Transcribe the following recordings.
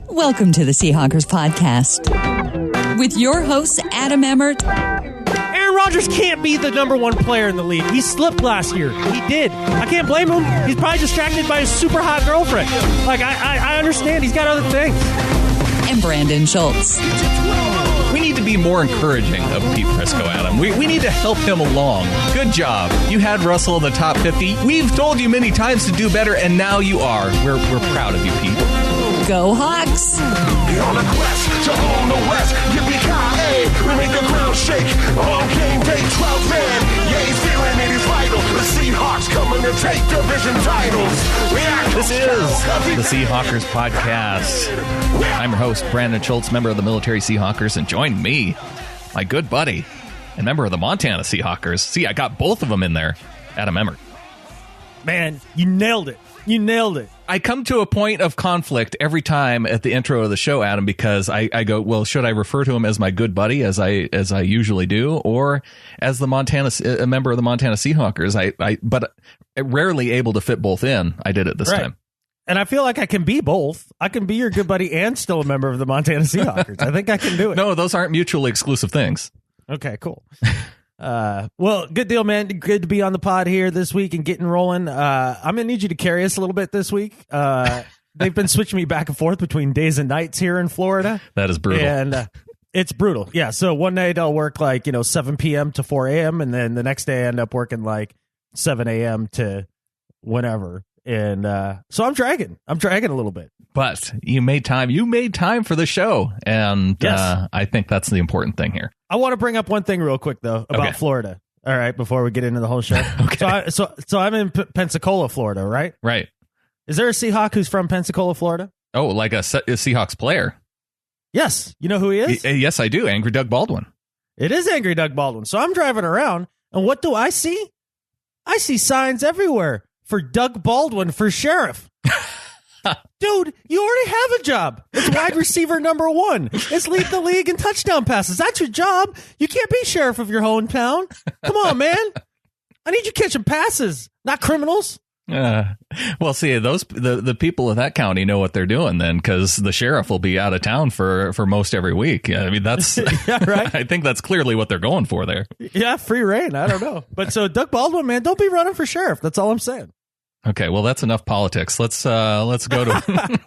Welcome to the Seahawkers podcast with your hosts, Adam Emmert. Aaron Rodgers can't be the number one player in the league. He slipped last year. He did. I can't blame him. He's probably distracted by his super hot girlfriend. Like, I understand. He's got other things. And Brandan Schultz. We need to be more encouraging of Pete Prisco, Adam. We need to help him along. Good job. You had Russell in the top 50. We've told you many times to do better, and now you are. We're proud of you, Pete. Go Hawks! On a quest to own the West, yippee-ki-yay, we make the ground shake. On game day, 12 man, yeah, he's feeling it is vital. The Seahawks coming to take division titles. This is the Seahawkers podcast. I'm your host, Brandan Schultz, member of the Military Seahawkers, and join me, my good buddy, and member of the Montana Seahawkers. See, I got both of them in there, Adam Emmert. Man, you nailed it. You nailed it. I come to a point of conflict every time at the intro of the show, Adam, because I go, well, should I refer to him as my good buddy as I usually do, or as a member of the Montana Seahawkers? But rarely able to fit both in. I did it this time. And I feel like I can be both. I can be your good buddy and still a member of the Montana Seahawkers. I think I can do it. No, those aren't mutually exclusive things. Okay, cool. Well, good deal, man. Good to be on the pod here this week and getting rolling. I'm going to need you to carry us a little bit this week. They've been switching me back and forth between days and nights here in Florida. That is brutal. And it's brutal. Yeah. So one night I'll work 7 p.m. to 4 a.m. And then the next day I end up working 7 a.m. to whenever. And so I'm dragging a little bit. But you made time. You made time for the show. And yes. I think that's the important thing here. I want to bring up one thing real quick, though, about Florida. All right, before we get into the whole show. Okay. So I'm in Pensacola, Florida, right? Right. Is there a Seahawk who's from Pensacola, Florida? Oh, like a Seahawks player? Yes. You know who he is? Yes, I do. Angry Doug Baldwin. It is Angry Doug Baldwin. So I'm driving around, and what do I see? I see signs everywhere for Doug Baldwin for sheriff. Dude, you already have a job. It's wide receiver number 1. It's lead the league in touchdown passes. That's your job. You can't be sheriff of your hometown. Come on, man. I need you catching passes, not criminals. Well, see, the people of that county know what they're doing then, because the sheriff will be out of town for most every week. I mean, that's yeah, right. I think that's clearly what they're going for there. Yeah, free reign. I don't know, but so Doug Baldwin, man, don't be running for sheriff. That's all I'm saying. Okay, well, that's enough politics. Let's go to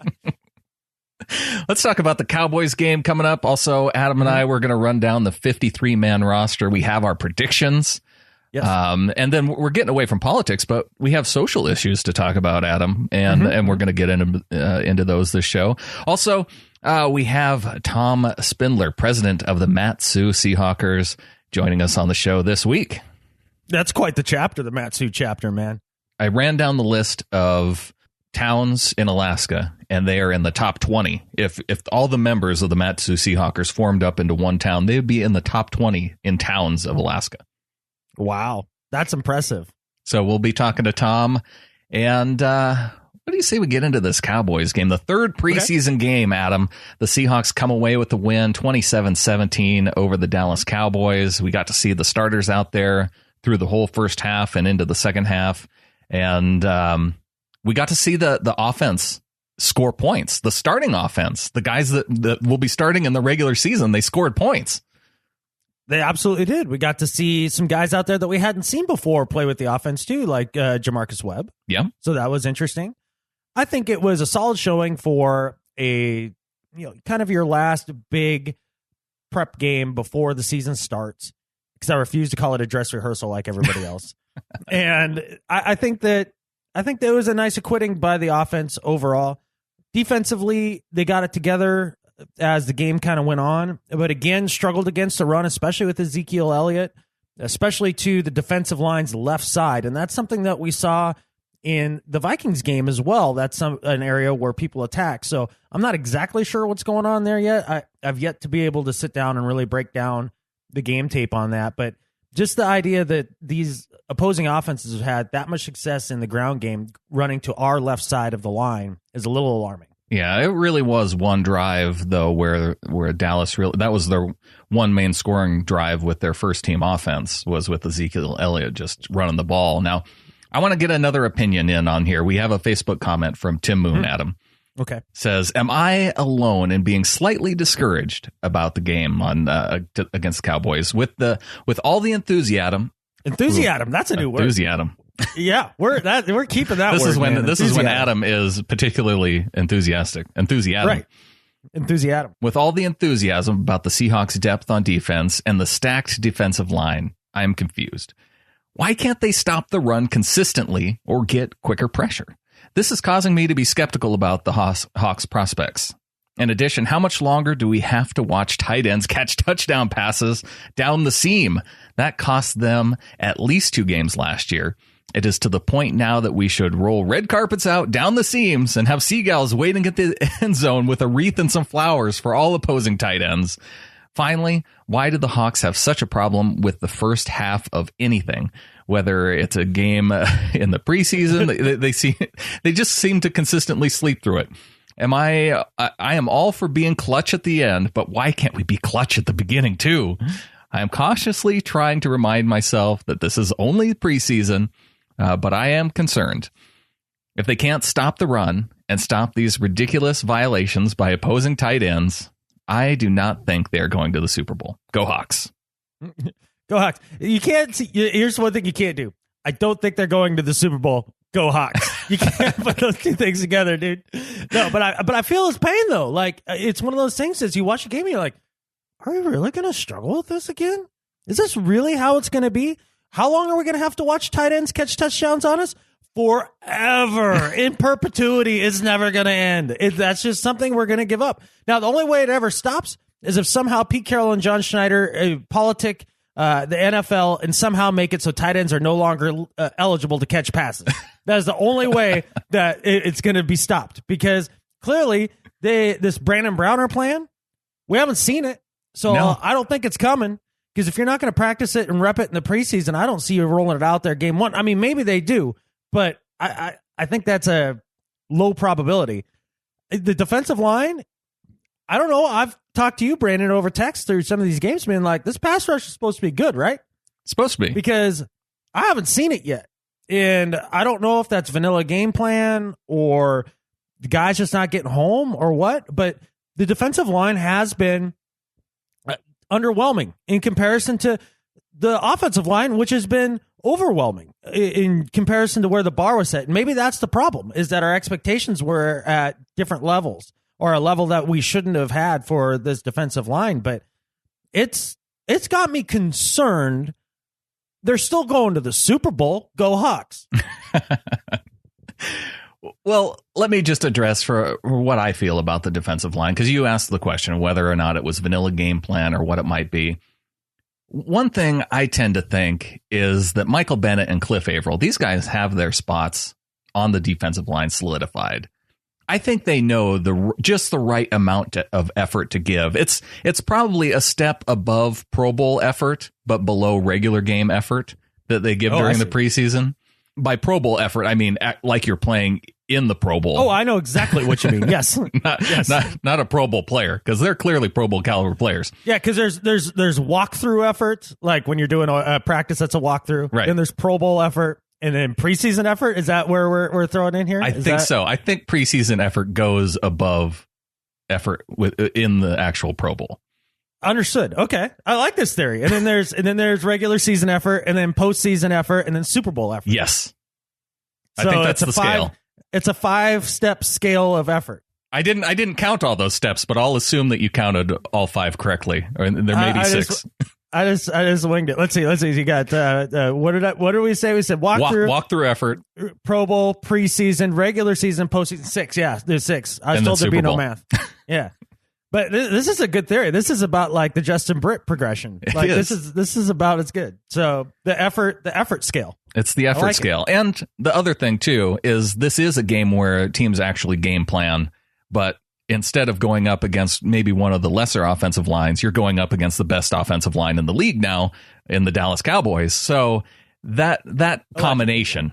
let's talk about the Cowboys game coming up. Also, Adam and I, we're going to run down the 53-man roster. We have our predictions. Yes. And then we're getting away from politics, but we have social issues to talk about, Adam, and we're going to get into those this show. Also, we have Tom Spindler, president of the Mat-Su Seahawkers, joining us on the show this week. That's quite the chapter, the Mat-Su chapter, man. I ran down the list of towns in Alaska, and they are in the top 20. If all the members of the Mat-Su Seahawkers formed up into one town, they would be in the top 20 in towns of Alaska. Wow, that's impressive. So we'll be talking to Tom, and what do you say we get into this Cowboys game? The third preseason game, Adam. The Seahawks come away with the win, 27-17 over the Dallas Cowboys. We got to see the starters out there through the whole first half and into the second half. And we got to see the offense score points, the starting offense, the guys that will be starting in the regular season. They scored points. They absolutely did. We got to see some guys out there that we hadn't seen before play with the offense, too, like Jamarcus Webb. Yeah. So that was interesting. I think it was a solid showing for kind of your last big prep game before the season starts, because I refuse to call it a dress rehearsal like everybody else. And I think there was a nice acquitting by the offense overall. Defensively, they got it together as the game kind of went on, but again, struggled against the run, especially with Ezekiel Elliott, especially to the defensive line's left side. And that's something that we saw in the Vikings game as well. That's an area where people attack. So I'm not exactly sure what's going on there yet. I've yet to be able to sit down and really break down the game tape on that, but just the idea that these opposing offenses have had that much success in the ground game running to our left side of the line is a little alarming. Yeah, it really was one drive, though, where Dallas really, that was their one main scoring drive with their first team offense, was with Ezekiel Elliott just running the ball. Now, I want to get another opinion in on here. We have a Facebook comment from Tim Moon, Adam. Okay. Says, am I alone in being slightly discouraged about the game on against the Cowboys with all the enthusiasm? Enthusiasm. That's a new word. Enthusiasm. Yeah, we're keeping that. This word, is when Adam is particularly enthusiastic. Enthusiasm. Right. Enthusiasm. With all the enthusiasm about the Seahawks' depth on defense and the stacked defensive line, I am confused. Why can't they stop the run consistently or get quicker pressure? This is causing me to be skeptical about the Hawks prospects. In addition, how much longer do we have to watch tight ends catch touchdown passes down the seam? That cost them at least 2 games last year. It is to the point now that we should roll red carpets out down the seams and have seagulls waiting at the end zone with a wreath and some flowers for all opposing tight ends. Finally, why do the Hawks have such a problem with the first half of anything? Whether it's a game in the preseason, they just seem to consistently sleep through it. I am all for being clutch at the end, but why can't we be clutch at the beginning too? I am cautiously trying to remind myself that this is only preseason, but I am concerned. If they can't stop the run and stop these ridiculous violations by opposing tight ends, I do not think they're going to the Super Bowl. Go Hawks. Go Hawks. You can't. Here's one thing you can't do. I don't think they're going to the Super Bowl. Go Hawks. You can't put those two things together, dude. No, but I feel his pain though. Like it's one of those things as you watch a game, and you're like, are we really going to struggle with this again? Is this really how it's going to be? How long are we going to have to watch tight ends catch touchdowns on us? Forever. In perpetuity. It's never going to end. That's just something we're going to give up. Now, the only way it ever stops is if somehow Pete Carroll and John Schneider politic the NFL and somehow make it so tight ends are no longer eligible to catch passes. That is the only way that it's going to be stopped, because clearly this Brandon Browner plan, we haven't seen it. So No. I don't think it's coming, because if you're not going to practice it and rep it in the preseason, I don't see you rolling it out there game one. I mean, maybe they do, but I think that's a low probability. The defensive line, I don't know. I've talked to you, Brandon, over text through some of these games, being like, this pass rush is supposed to be good, right? It's supposed to be. Because I haven't seen it yet. And I don't know if that's vanilla game plan or the guy's just not getting home or what, but the defensive line has been underwhelming in comparison to the offensive line, which has been overwhelming in comparison to where the bar was set. And maybe that's the problem, is that our expectations were at different levels, or a level that we shouldn't have had for this defensive line. But it's got me concerned. They're still going to the Super Bowl. Go Hawks. Well, let me just address for what I feel about the defensive line, because you asked the question whether or not it was vanilla game plan or what it might be. One thing I tend to think is that Michael Bennett and Cliff Avril, these guys have their spots on the defensive line solidified. I think they know just the right amount of effort to give. It's probably a step above Pro Bowl effort, but below regular game effort that they give during the preseason. By Pro Bowl effort, I mean like you're playing in the Pro Bowl. Oh, I know exactly what you mean. Yes. Not a Pro Bowl player, because they're clearly Pro Bowl caliber players. Yeah, because there's walkthrough effort, like when you're doing a practice that's a walkthrough. Right. Then there's Pro Bowl effort, and then preseason effort. Is that where we're throwing in here? I think so. I think preseason effort goes above effort in the actual Pro Bowl. Understood. Okay, I like this theory. And then there's regular season effort, and then postseason effort, and then Super Bowl effort. Yes, I think that's the scale. It's a 5-step scale of effort. I didn't count all those steps, but I'll assume that you counted all 5 correctly, or there may be 6. I just winged it. Let's see. You got what did we say? We said walkthrough effort, Pro Bowl, preseason, regular season, postseason. 6. Yeah, there's 6. I was told there'd be no math. Yeah. But this is a good theory. This is about like the Justin Britt progression. Like this is about it's good. So the effort scale. It's the effort scale. And the other thing too is this is a game where teams actually game plan, but instead of going up against maybe one of the lesser offensive lines, you're going up against the best offensive line in the league now in the Dallas Cowboys. So that combination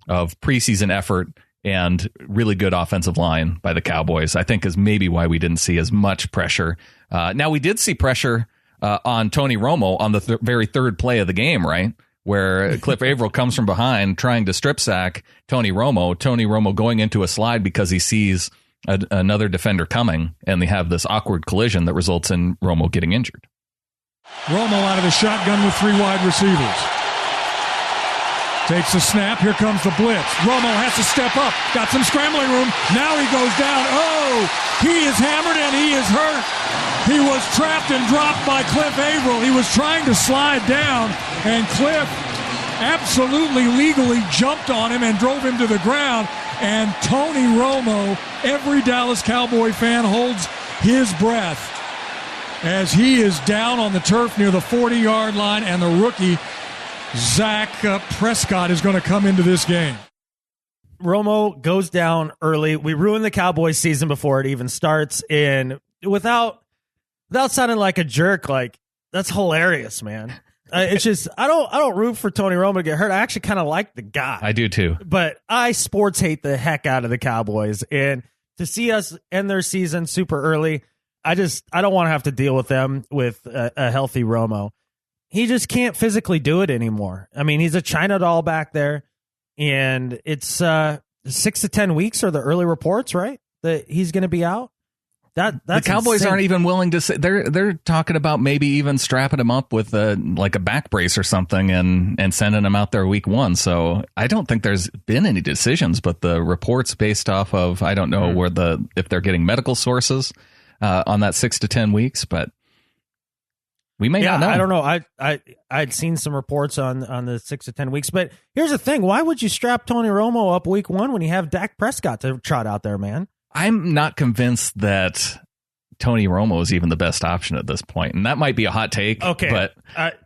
of preseason effort and really good offensive line by the Cowboys, I think, is maybe why we didn't see as much pressure. Now, we did see pressure on Tony Romo on the very third play of the game, right? where Cliff Avril comes from behind trying to strip sack Tony Romo. Tony Romo going into a slide because he sees another defender coming, and they have this awkward collision that results in Romo getting injured. Romo out of the shotgun with 3 wide receivers. Takes a snap. Here comes the blitz. Romo has to step up. Got some scrambling room. Now he goes down. Oh, he is hammered and he is hurt. He was trapped and dropped by Cliff Avril. He was trying to slide down, and Cliff absolutely legally jumped on him and drove him to the ground. And Tony Romo, every Dallas Cowboy fan holds his breath as he is down on the turf near the 40-yard line, and the rookie Dak Prescott is going to come into this game. Romo goes down early. We ruined the Cowboys season before it even starts. And without sounding like a jerk, like, that's hilarious, man. It's just, I don't root for Tony Romo to get hurt. I actually kind of like the guy. I do too. But I sports hate the heck out of the Cowboys. And to see us end their season super early, I don't want to have to deal with them with a healthy Romo. He just can't physically do it anymore. I mean, he's a China doll back there, and it's 6 to 10 weeks are the early reports, right? That he's going to be out. That's the Cowboys insane. aren't even willing to say. They're talking about maybe even strapping him up with a back brace or something and sending him out there week 1. So I don't think there's been any decisions, but the reports based off of, I don't know if they're getting medical sources on that 6 to 10 weeks, but we may not know. I don't know. I'd seen some reports on the 6 to 10 weeks, but here's the thing: why would you strap Tony Romo up week 1 when you have Dak Prescott to trot out there, man? I'm not convinced that Tony Romo is even the best option at this point, and that might be a hot take. Okay, but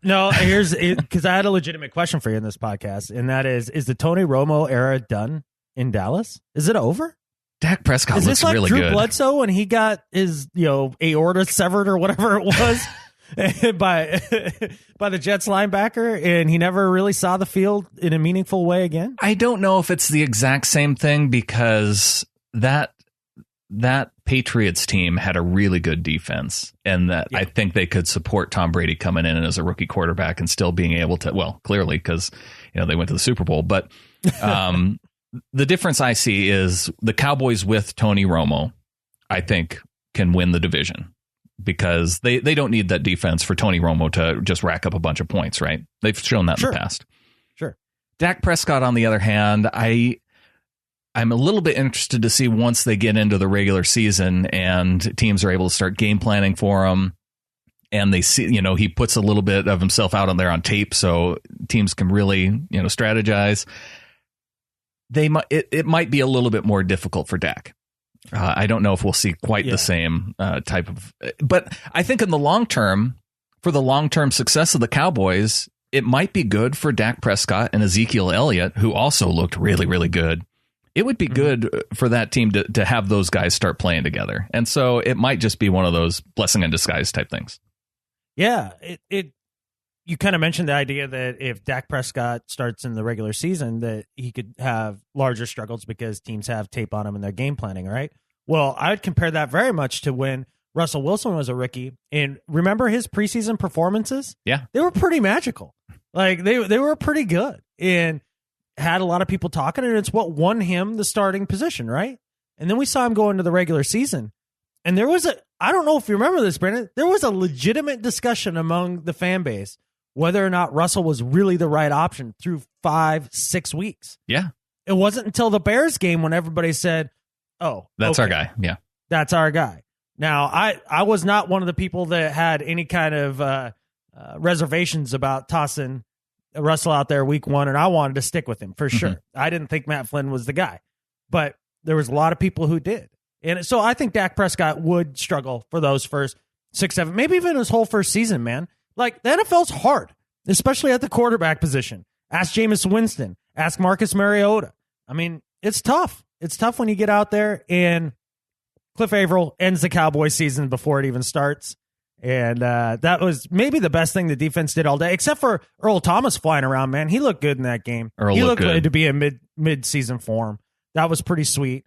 no, here's because I had a legitimate question for you in this podcast, and that is the Tony Romo era done in Dallas? Is it over? Dak Prescott looks this like really Drew good. Bledsoe when he got his aorta severed or whatever it was by the Jets linebacker, and he never really saw the field in a meaningful way again? I don't know if it's the exact same thing, because that Patriots team had a really good defense, and that I think they could support Tom Brady coming in as a rookie quarterback and still being able to, well, clearly because they went to the Super Bowl, but the difference I see is the Cowboys with Tony Romo, I think, can win the division, because they don't need that defense for Tony Romo to just rack up a bunch of points, right? They've shown that in the past. Sure. Dak Prescott, on the other hand, I'm a little bit interested to see once they get into the regular season and teams are able to start game planning for him, and they see, he puts a little bit of himself out on there on tape so teams can really, strategize. It might be a little bit more difficult for Dak. I don't know if we'll see quite the same type of, but I think in the long term, for the long-term success of the Cowboys, it might be good for Dak Prescott and Ezekiel Elliott, who also looked really, really good. It would be good for that team to have those guys start playing together. And so it might just be one of those blessing in disguise type things. Yeah. You kind of mentioned the idea that if Dak Prescott starts in the regular season, that he could have larger struggles because teams have tape on him in their game planning, right? Well, I would compare that very much to when Russell Wilson was a rookie. And remember his preseason performances? Yeah. They were pretty magical. Like they were pretty good. And had a lot of people talking, and it's what won him the starting position, right? And then we saw him go into the regular season, and there was I don't know if you remember this, Brandon, there was a legitimate discussion among the fan base whether or not Russell was really the right option through 5-6 weeks. Yeah. It wasn't until the Bears game when everybody said, oh, that's our guy. Yeah. That's our guy. Now, I was not one of the people that had any kind of reservations about tossing Russell out there week 1, and I wanted to stick with him for sure. I didn't think Matt Flynn was the guy, but there was a lot of people who did. And so I think Dak Prescott would struggle for those first 6-7, maybe even his whole first season, man. Like, the NFL's hard, especially at the quarterback position. Ask Jameis Winston, ask Marcus Mariota. I mean, it's tough. It's tough when you get out there, and Cliff Avril ends the Cowboys season before it even starts. And that was maybe the best thing the defense did all day, except for Earl Thomas flying around, man. He looked good in that game. He looked good to be in mid-season form. That was pretty sweet.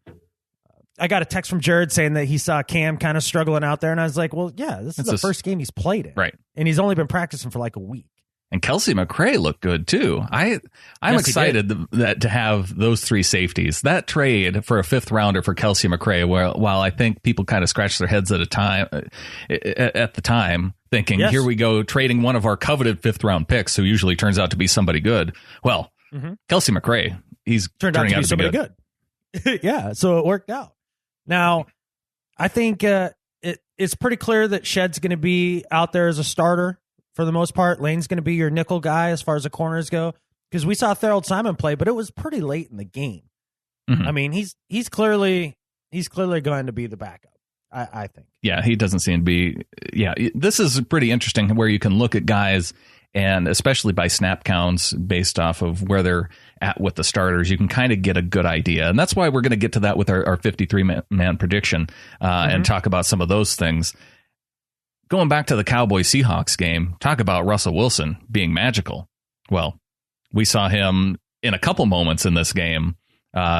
I got a text from Jared saying that he saw Cam kind of struggling out there, and I was like, well, yeah, this is the first game he's played in. Right. And he's only been practicing for like a week. And Kelsey McRae looked good too. I'm excited to have those three safeties. That trade for a 5th rounder for Kelsey McRae, while I think people kind of scratched their heads at the time, thinking, here we go trading one of our coveted 5th round picks, who usually turns out to be somebody good. Well, Kelsey McRae, he's turned out to be somebody good. Yeah, so it worked out. Now, I think it's pretty clear that Shedd's going to be out there as a starter for the most part. Lane's going to be your nickel guy as far as the corners go, because we saw Thorold Simon play, but it was pretty late in the game. I mean, he's clearly going to be the backup, I think. Yeah, he doesn't seem to be. Yeah, this is pretty interesting where you can look at guys, and especially by snap counts based off of where they're at with the starters, you can kind of get a good idea. And that's why we're going to get to that with our 53-man prediction and talk about some of those things. Going back to the Cowboys-Seahawks game, talk about Russell Wilson being magical. Well, we saw him in a couple moments in this game,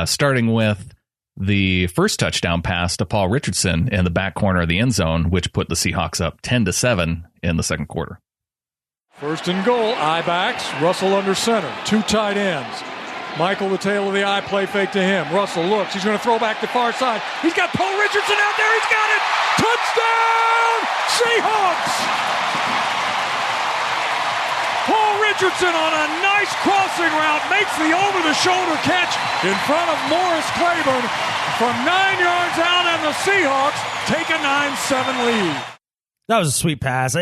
starting with the first touchdown pass to Paul Richardson in the back corner of the end zone, which put the Seahawks up 10-7 in the second quarter. First and goal, eye backs, Russell under center, 2 tight ends. Michael, the tail of the eye, play fake to him. Russell looks, he's going to throw back to far side. He's got Paul Richardson out there, he's got it! Touchdown, Seahawks! Paul Richardson on a nice crossing route makes the over-the-shoulder catch in front of Morris Claiborne from 9 yards out, and the Seahawks take a 9-7 lead. That was a sweet pass.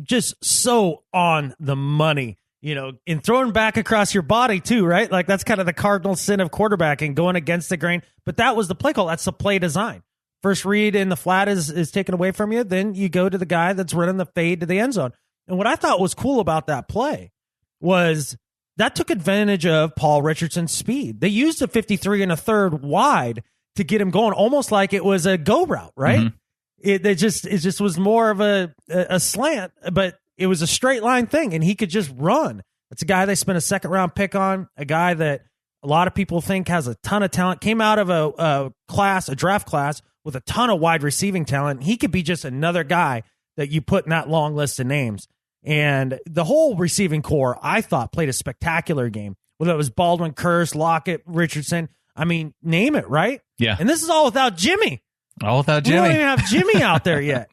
Just so on the money, and throwing back across your body too, right? Like that's kind of the cardinal sin of quarterbacking, going against the grain. But that was the play call. That's the play design. First read in the flat is taken away from you. Then you go to the guy that's running the fade to the end zone. And what I thought was cool about that play was that took advantage of Paul Richardson's speed. They used a 53 1/3 wide to get him going, almost like it was a go route, right? It just was more of a slant, but it was a straight line thing, and he could just run. It's a guy they spent a 2nd round pick on, a guy that a lot of people think has a ton of talent, came out of a draft class with a ton of wide receiving talent. He could be just another guy that you put in that long list of names. And the whole receiving core, I thought, played a spectacular game, whether it was Baldwin, Kearse, Lockett, Richardson. I mean, name it, right? Yeah. And this is all without Jimmy. All without Jimmy. We don't even have Jimmy out there yet.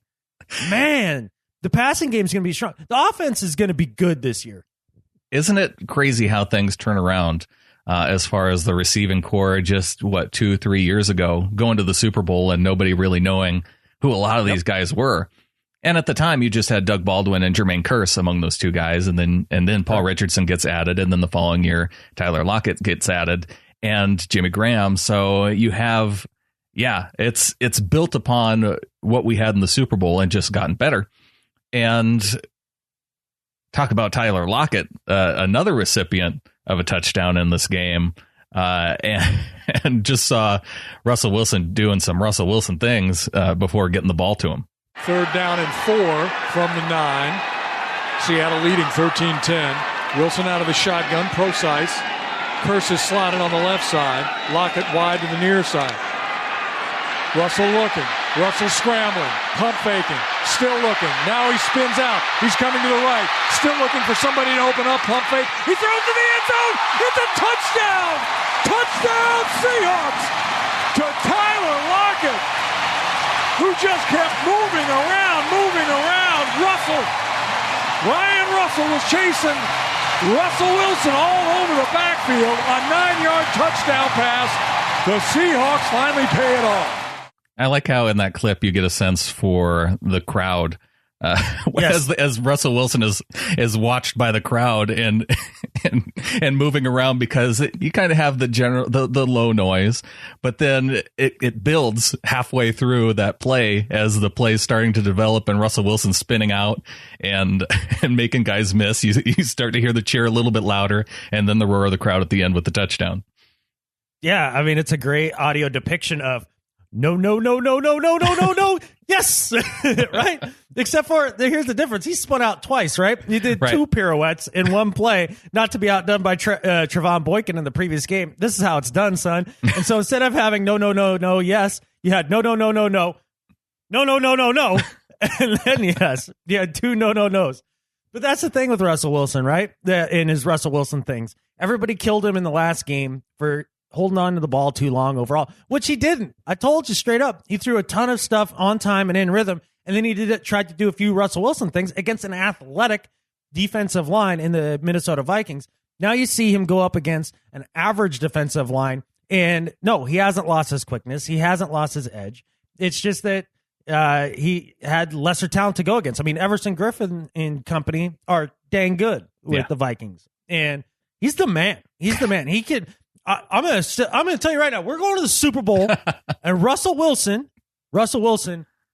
Man, the passing game is going to be strong. The offense is going to be good this year. Isn't it crazy how things turn around as far as the receiving core just, 2-3 years ago, going to the Super Bowl and nobody really knowing who a lot of these guys were. And at the time, you just had Doug Baldwin and Jermaine Kearse among those two guys. And then Paul Richardson gets added. And then the following year, Tyler Lockett gets added and Jimmy Graham. So you have... Yeah, it's built upon what we had in the Super Bowl and just gotten better. And talk about Tyler Lockett, another recipient of a touchdown in this game, and just saw Russell Wilson doing some Russell Wilson things before getting the ball to him. 3rd down and 4 from the 9. Seattle leading 13-10. Wilson out of the shotgun, Procise. Kearse is slotted on the left side. Lockett wide to the near side. Russell looking. Russell scrambling. Pump faking. Still looking. Now he spins out. He's coming to the right. Still looking for somebody to open up. Pump fake. He throws to the end zone. It's a touchdown. Touchdown Seahawks to Tyler Lockett, who just kept moving around. Ryan Russell was chasing Russell Wilson all over the backfield. A 9-yard touchdown pass. The Seahawks finally pay it off. I like how in that clip you get a sense for the crowd as Russell Wilson is watched by the crowd and moving around, because you kind of have the low noise, but then it builds halfway through that play as the play is starting to develop and Russell Wilson spinning out and making guys miss. You start to hear the cheer a little bit louder, and then the roar of the crowd at the end with the touchdown. Yeah, I mean, it's a great audio depiction of no, yes, right? Except for, here's the difference. He spun out twice, right? He did 2 pirouettes in one play, not to be outdone by Trevon Boykin in the previous game. This is how it's done, son. And so instead of having no, yes, you had no, and then yes. You had 2 no-nos. But that's the thing with Russell Wilson, right? In his Russell Wilson things. Everybody killed him in the last game for holding on to the ball too long overall, which he didn't. I told you straight up. He threw a ton of stuff on time and in rhythm, and then he tried to do a few Russell Wilson things against an athletic defensive line in the Minnesota Vikings. Now you see him go up against an average defensive line, and no, he hasn't lost his quickness. He hasn't lost his edge. It's just that he had lesser talent to go against. I mean, Everson Griffin and company are dang good with the Vikings, and he's the man. He's the man. He could. I'm gonna tell you right now. We're going to the Super Bowl, and Russell Wilson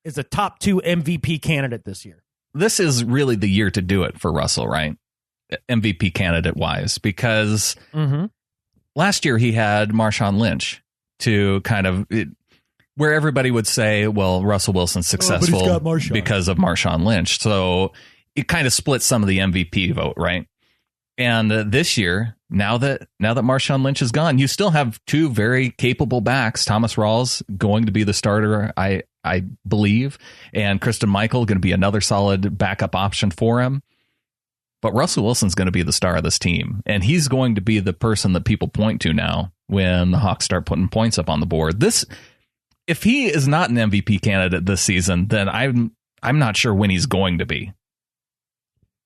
is a top 2 MVP candidate this year. This is really the year to do it for Russell, right? MVP candidate wise, because last year he had Marshawn Lynch to kind of where everybody would say, well, Russell Wilson's successful because of Marshawn Lynch. So it kind of splits some of the MVP vote, right? And this year, now that Marshawn Lynch is gone, you still have 2 very capable backs. Thomas Rawls going to be the starter, I believe, and Christian Michael going to be another solid backup option for him. But Russell Wilson's going to be the star of this team, and he's going to be the person that people point to now when the Hawks start putting points up on the board. If he is not an MVP candidate this season, then I'm not sure when he's going to be.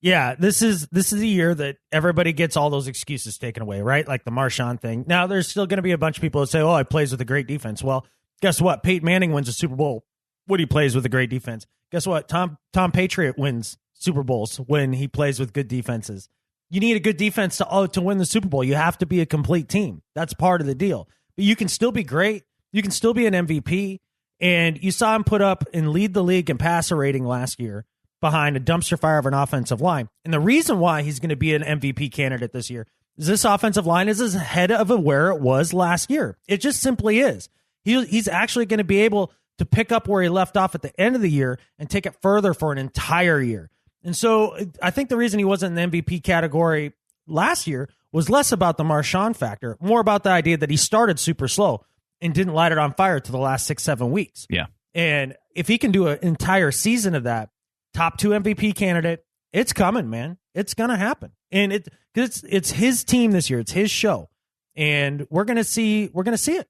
Yeah, this is a year that everybody gets all those excuses taken away, right? Like the Marshawn thing. Now, there's still going to be a bunch of people that say, oh, he plays with a great defense. Well, guess what? Peyton Manning wins a Super Bowl when he plays with a great defense. Guess what? Tom Patriot wins Super Bowls when he plays with good defenses. You need a good defense to win the Super Bowl. You have to be a complete team. That's part of the deal. But you can still be great. You can still be an MVP. And you saw him put up and lead the league in passer rating last year behind a dumpster fire of an offensive line. And the reason why he's going to be an MVP candidate this year is this offensive line is ahead of where it was last year. It just simply is. He's actually going to be able to pick up where he left off at the end of the year and take it further for an entire year. And so I think the reason he wasn't in the MVP category last year was less about the Marshawn factor, more about the idea that he started super slow and didn't light it on fire to the last 6-7 weeks. Yeah. And if he can do an entire season of that, top 2 MVP candidate, it's coming, man. It's going to happen. And it's his team this year. It's his show. And we're going to see it.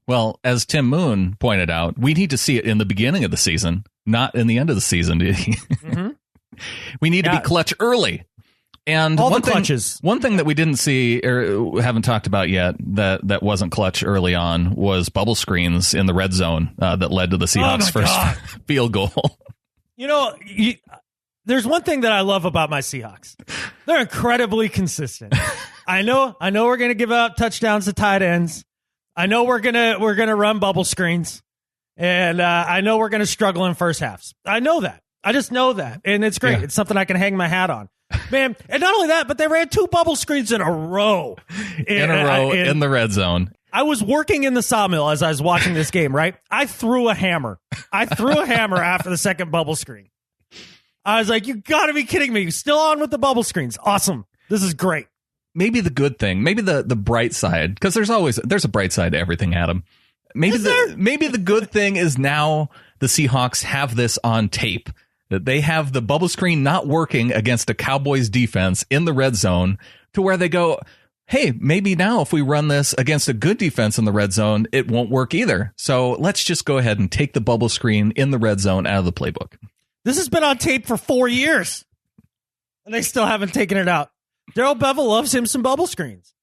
Well, as Tim Moon pointed out, we need to see it in the beginning of the season, not in the end of the season. We need to be clutch early. And all the clutches. One thing that we didn't see or haven't talked about yet that wasn't clutch early on was bubble screens in the red zone that led to the Seahawks' first field goal. You know, there's one thing that I love about my Seahawks. They're incredibly consistent. I know we're going to give out touchdowns to tight ends. I know we're gonna run bubble screens, and I know we're gonna struggle in first halves. I know that. I just know that, and it's great. Yeah. It's something I can hang my hat on, man. And not only that, but they ran 2 bubble screens in a row. In the red zone. I was working in the sawmill as I was watching this game. Right, I threw a hammer. After the second bubble screen. I was like, "You got to be kidding me! Still on with the bubble screens? Awesome! This is great." Maybe the good thing, maybe the bright side, because there's a bright side to everything, Adam. Maybe the good thing is now the Seahawks have this on tape, that they have the bubble screen not working against a Cowboys defense in the red zone, to where they go, hey, maybe now if we run this against a good defense in the red zone, it won't work either. So let's just go ahead and take the bubble screen in the red zone out of the playbook. This has been on tape for 4 years, and they still haven't taken it out. Darrell Bevell loves him some bubble screens.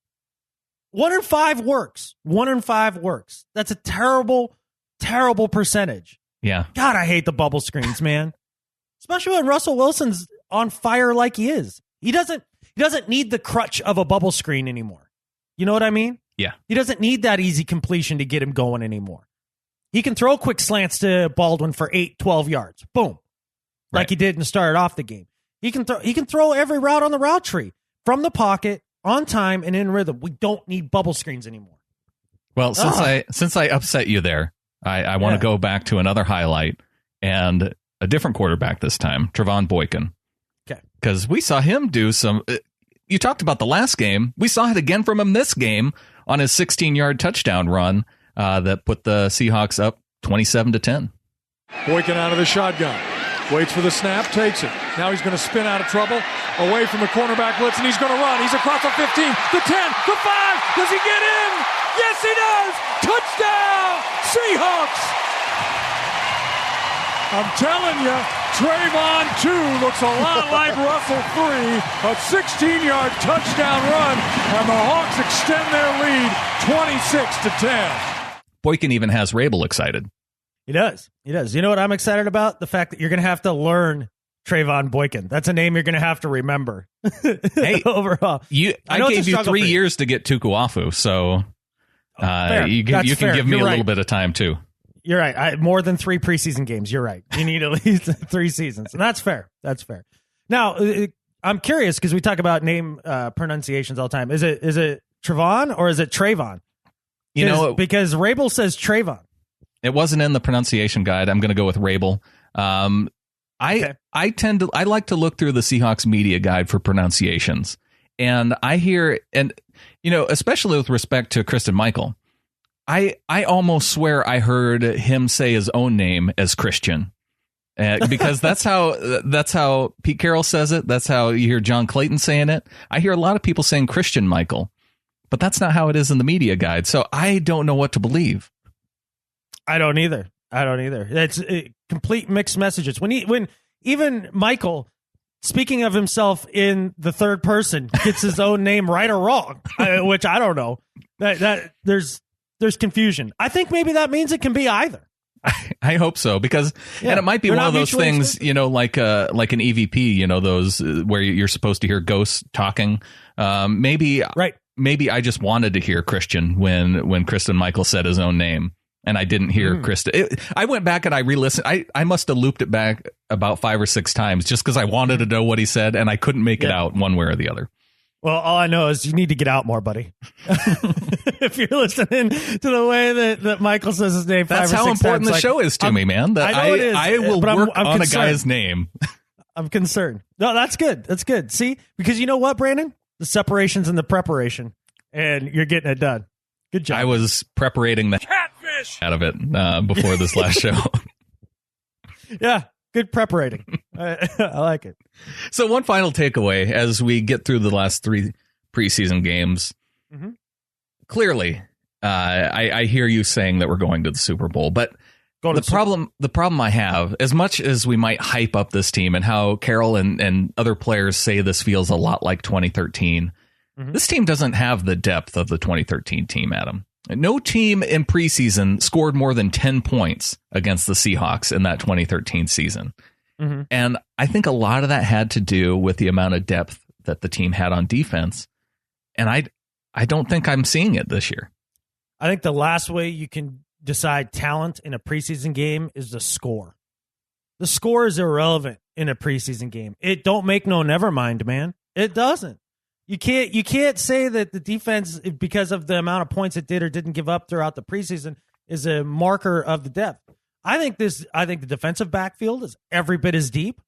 1 in 5 works. 1 in 5 works. That's a terrible, terrible percentage. Yeah. God, I hate the bubble screens, man. Especially when Russell Wilson's on fire like he is. He doesn't need the crutch of a bubble screen anymore. You know what I mean? Yeah. He doesn't need that easy completion to get him going anymore. He can throw quick slants to Baldwin for 8, 12 yards. Boom. Like he did and started off the game. He can throw every route on the route tree. From the pocket, on time, and in rhythm. We don't need bubble screens anymore. Well, since I upset you there, I want to go back to another highlight and a different quarterback this time, Trevon Boykin. Okay. Because we saw him do some... You talked about the last game. We saw it again from him this game on his 16-yard touchdown run that put the Seahawks up 27-10. Boykin out of the shotgun. Waits for the snap, takes it. Now he's going to spin out of trouble, away from the cornerback blitz, and he's going to run. He's across the 15, the 10, the 5. Does he get in? Yes, he does! Touchdown, Seahawks! I'm telling you, Trayvon 2 looks a lot like Russell 3. A 16-yard touchdown run, and the Hawks extend their lead 26-10. Boykin even has Rabel excited. He does. He does. You know what I'm excited about? The fact that you're going to have to learn Trayvon Boykin. That's a name you're going to have to remember. Hey, overall. I gave you 3 years to get Tukuafu, so you can give me a little bit of time, too. You're right. More than 3 preseason games. You're right. You need at least 3 seasons. And that's fair. That's fair. Now, I'm curious because we talk about name pronunciations all the time. Is it Trayvon or is it Trayvon? You know, because Rabel says Trayvon. It wasn't in the pronunciation guide. I'm going to go with Rabel. I like to look through the Seahawks media guide for pronunciations, and I hear, and you know, especially with respect to Christian Michael, I almost swear I heard him say his own name as Christian, because that's how Pete Carroll says it. That's how you hear John Clayton saying it. I hear a lot of people saying Christian Michael, but that's not how it is in the media guide. So I don't know what to believe. I don't either. It's complete mixed messages. When even Michael, speaking of himself in the third person, gets his own name right or wrong, which I don't know. That there's confusion. I think maybe that means it can be either. I hope so, because and it might be one of those things, you know, like an EVP, you know, those where you're supposed to hear ghosts talking. Maybe I just wanted to hear Christian when Christian Michael said his own name. And I didn't hear Krista. I went back and I re-listened. I must have looped it back about 5 or 6 times just because I wanted to know what he said, and I couldn't make it out one way or the other. Well, all I know is you need to get out more, buddy. If you're listening to the way that Michael says his name 5 or 6 times. That's how important the show is to me, man. That I will work on concerned. A guy's name. I'm concerned. No, that's good. That's good. See? Because you know what, Brandon? The separation's in the preparation, and you're getting it done. Good job. I was preparating the catfish out of it before this last show. Yeah, good preparating. I like it. So one final takeaway as we get through the last 3 preseason games. Mm-hmm. Clearly, I hear you saying that we're going to the Super Bowl, but the problem I have, as much as we might hype up this team and how Carroll and other players say this feels a lot like 2013, this team doesn't have the depth of the 2013 team, Adam. No team in preseason scored more than 10 points against the Seahawks in that 2013 season. Mm-hmm. And I think a lot of that had to do with the amount of depth that the team had on defense. And I don't think I'm seeing it this year. I think the last way you can decide talent in a preseason game is the score. The score is irrelevant in a preseason game. It don't make no never mind, man. It doesn't. You can't say that the defense, because of the amount of points it did or didn't give up throughout the preseason, is a marker of the depth. I think the defensive backfield is every bit as deep.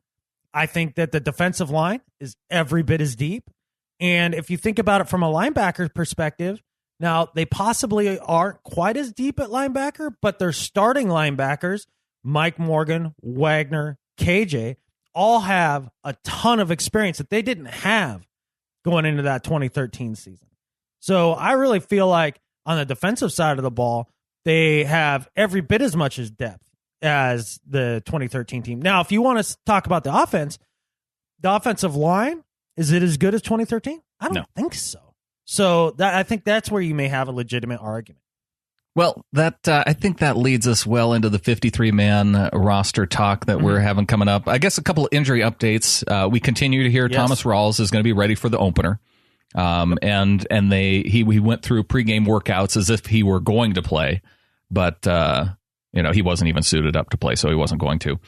I think that the defensive line is every bit as deep. And if you think about it from a linebacker perspective, now they possibly aren't quite as deep at linebacker, but their starting linebackers, Mike Morgan, Wagner, KJ, all have a ton of experience that they didn't have going into that 2013 season. So I really feel like on the defensive side of the ball, they have every bit as much as depth as the 2013 team. Now, if you want to talk about the offense, the offensive line, is it as good as 2013? I don't think so. So I think that's where you may have a legitimate argument. Well, I think that leads us well into the 53-man roster talk that we're having coming up. I guess a couple of injury updates. We continue to hear Thomas Rawls is going to be ready for the opener. And he went through pregame workouts as if he were going to play, but he wasn't even suited up to play, so he wasn't going to.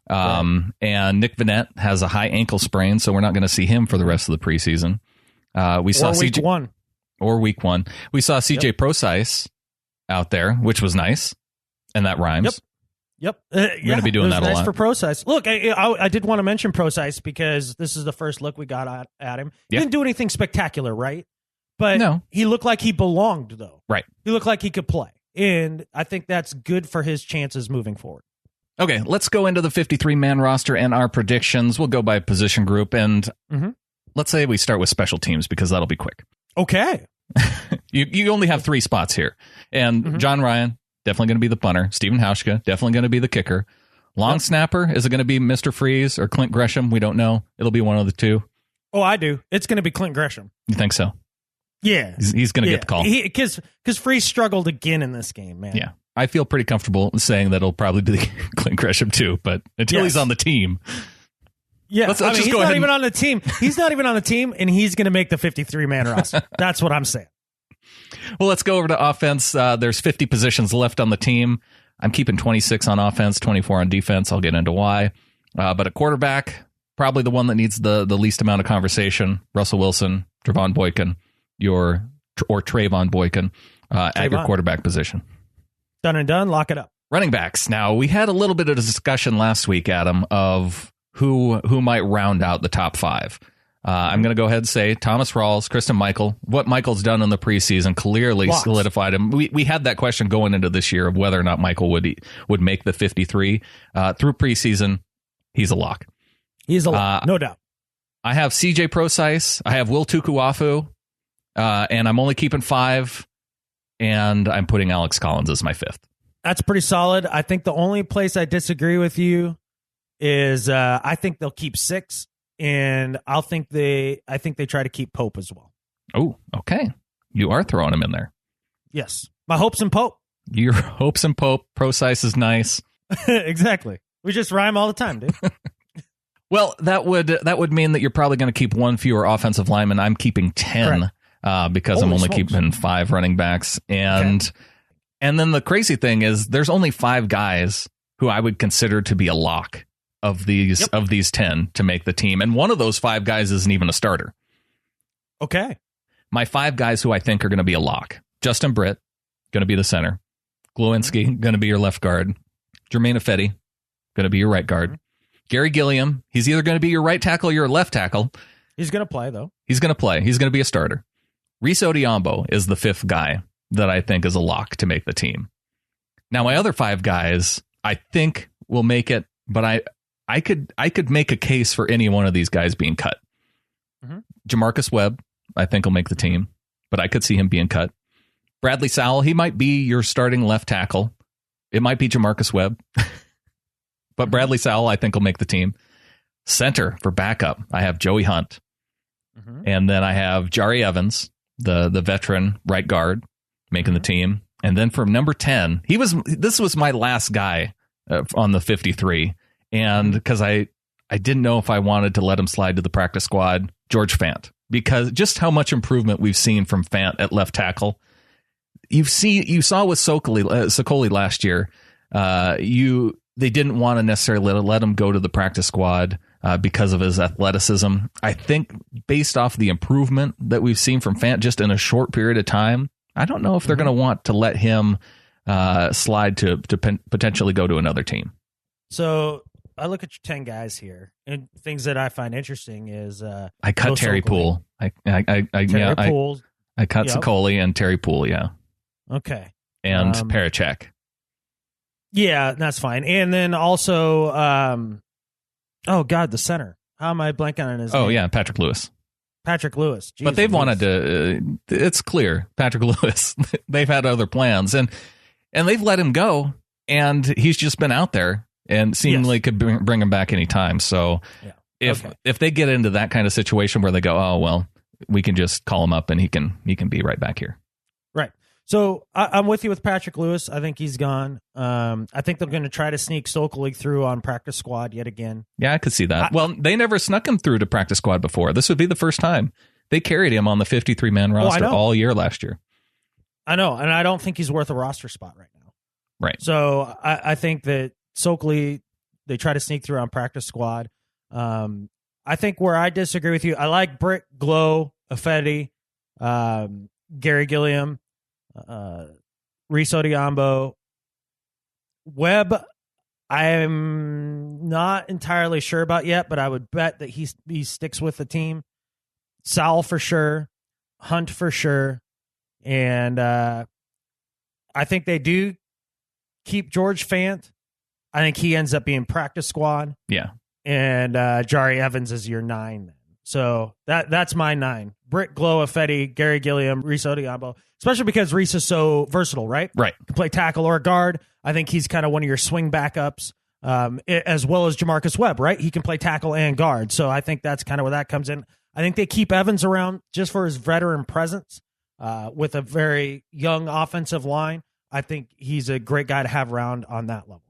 And Nick Bennett has a high ankle sprain, so we're not going to see him for the rest of the preseason. We saw week one. We saw CJ Prosise out there, which was nice, and that rhymes. Yep. We're going to be doing that a lot. Nice for Prosise. Look, I did want to mention Prosise because this is the first look we got at him. He didn't do anything spectacular, right? But he looked like he belonged, though. Right. He looked like he could play, and I think that's good for his chances moving forward. Okay, let's go into the 53-man roster and our predictions. We'll go by position group, and let's say we start with special teams because that'll be quick. Okay. You only have 3 spots here. And John Ryan, definitely going to be the punter. Stephen Hauschka, definitely going to be the kicker. Long snapper, is it going to be Mr. Freeze or Clint Gresham? We don't know. It'll be one of the two. Oh, I do. It's going to be Clint Gresham. You think so? Yeah. He's going to get the call. Because Freeze struggled again in this game, man. Yeah. I feel pretty comfortable saying that it'll probably be Clint Gresham too, but until he's on the team. Yeah, let's just he's go not ahead even on the team. He's not even on the team, and he's going to make the 53-man roster. That's what I'm saying. Well, let's go over to offense. There's 50 positions left on the team. I'm keeping 26 on offense, 24 on defense. I'll get into why. But a quarterback, probably the one that needs the least amount of conversation. Russell Wilson, Trevon Boykin, or Trayvon Boykin at your quarterback position. Done and done. Lock it up. Running backs. Now, we had a little bit of discussion last week, Adam, of who might round out the top 5. I'm going to go ahead and say Thomas Rawls, Christian Michael. What Michael's done in the preseason clearly solidified him. We had that question going into this year of whether or not Michael would make the 53. Through preseason, he's a lock. He's a lock, no doubt. I have CJ Prosise. I have Will Tukuafu. And I'm only keeping 5. And I'm putting Alex Collins as my 5th. That's pretty solid. I think the only place I disagree with you is I think they'll keep 6, and I think they try to keep Pope as well. Oh, okay. You are throwing him in there. Yes. My hopes in Pope. Your hopes in Pope. Prosise is nice. Exactly. We just rhyme all the time, dude. Well, that would mean that you're probably going to keep 1 fewer offensive lineman. I'm keeping 10. Correct. Because Holy I'm only smokes. keeping 5 running backs. And then the crazy thing is there's only 5 guys who I would consider to be a lock of these 10 to make the team. And one of those 5 guys isn't even a starter. Okay. My 5 guys who I think are going to be a lock. Justin Britt, going to be the center. Glowinski, going to be your left guard. Jermaine Ifedi, going to be your right guard. Gary Gilliam, he's either going to be your right tackle or your left tackle. He's going to play, though. He's going to play. He's going to be a starter. Reese Odiombo is the 5th guy that I think is a lock to make the team. Now, my other 5 guys, I think will make it, but I could make a case for any one of these guys being cut. Jamarcus Webb, I think will make the team, but I could see him being cut. Bradley Sowell, he might be your starting left tackle. It might be Jamarcus Webb, but Bradley Sowell, I think will make the team. Center for backup, I have Joey Hunt. And then I have Jari Evans, the veteran right guard, making the team. And then from number 10, this was my last guy on the 53. And because I didn't know if I wanted to let him slide to the practice squad, George Fant, because just how much improvement we've seen from Fant at left tackle. You saw with Sokoli last year. They didn't want to necessarily let him go to the practice squad because of his athleticism. I think based off the improvement that we've seen from Fant just in a short period of time, I don't know if they're going to want to let him slide to potentially go to another team. So I look at your 10 guys here, and things that I find interesting is I cut Terry Poole. I cut Sokoli and Terry Poole. Yeah. Okay. And Parachek. Yeah, that's fine. And then also, the center. How am I blanking on his name? Oh, yeah, Patrick Lewis. Patrick Lewis. Jeez, but they've wanted to, it's clear, Patrick Lewis, they've had other plans, and they've let him go, and he's just been out there and seemingly could bring him back anytime. So if they get into that kind of situation where they go, oh, well, we can just call him up and he can be right back here. Right. So I'm with you with Patrick Lewis. I think he's gone. I think they're going to try to sneak Stokely through on practice squad yet again. Yeah, I could see that. Well, they never snuck him through to practice squad before. This would be the first time. They carried him on the 53-man roster all year last year. I know, and I don't think he's worth a roster spot right now. Right. So I think that Stokely, they try to sneak through on practice squad. I think where I disagree with you, I like Britt, Glow, Ifedi, Gary Gilliam, Reese Odiombo. Webb, I'm not entirely sure about yet, but I would bet that he sticks with the team. Sowell for sure, Hunt for sure, and I think they do keep George Fant. I think he ends up being practice squad. Yeah. And Jari Evans is your 9 then. So that's my 9. Britt, Glow, Ifedi, Gary Gilliam, Reese Odiabo, especially because Reese is so versatile, right? Right. Can play tackle or guard. I think he's kind of one of your swing backups, as well as Jamarcus Webb, right? He can play tackle and guard. So I think that's kind of where that comes in. I think they keep Evans around just for his veteran presence with a very young offensive line. I think he's a great guy to have around on that level.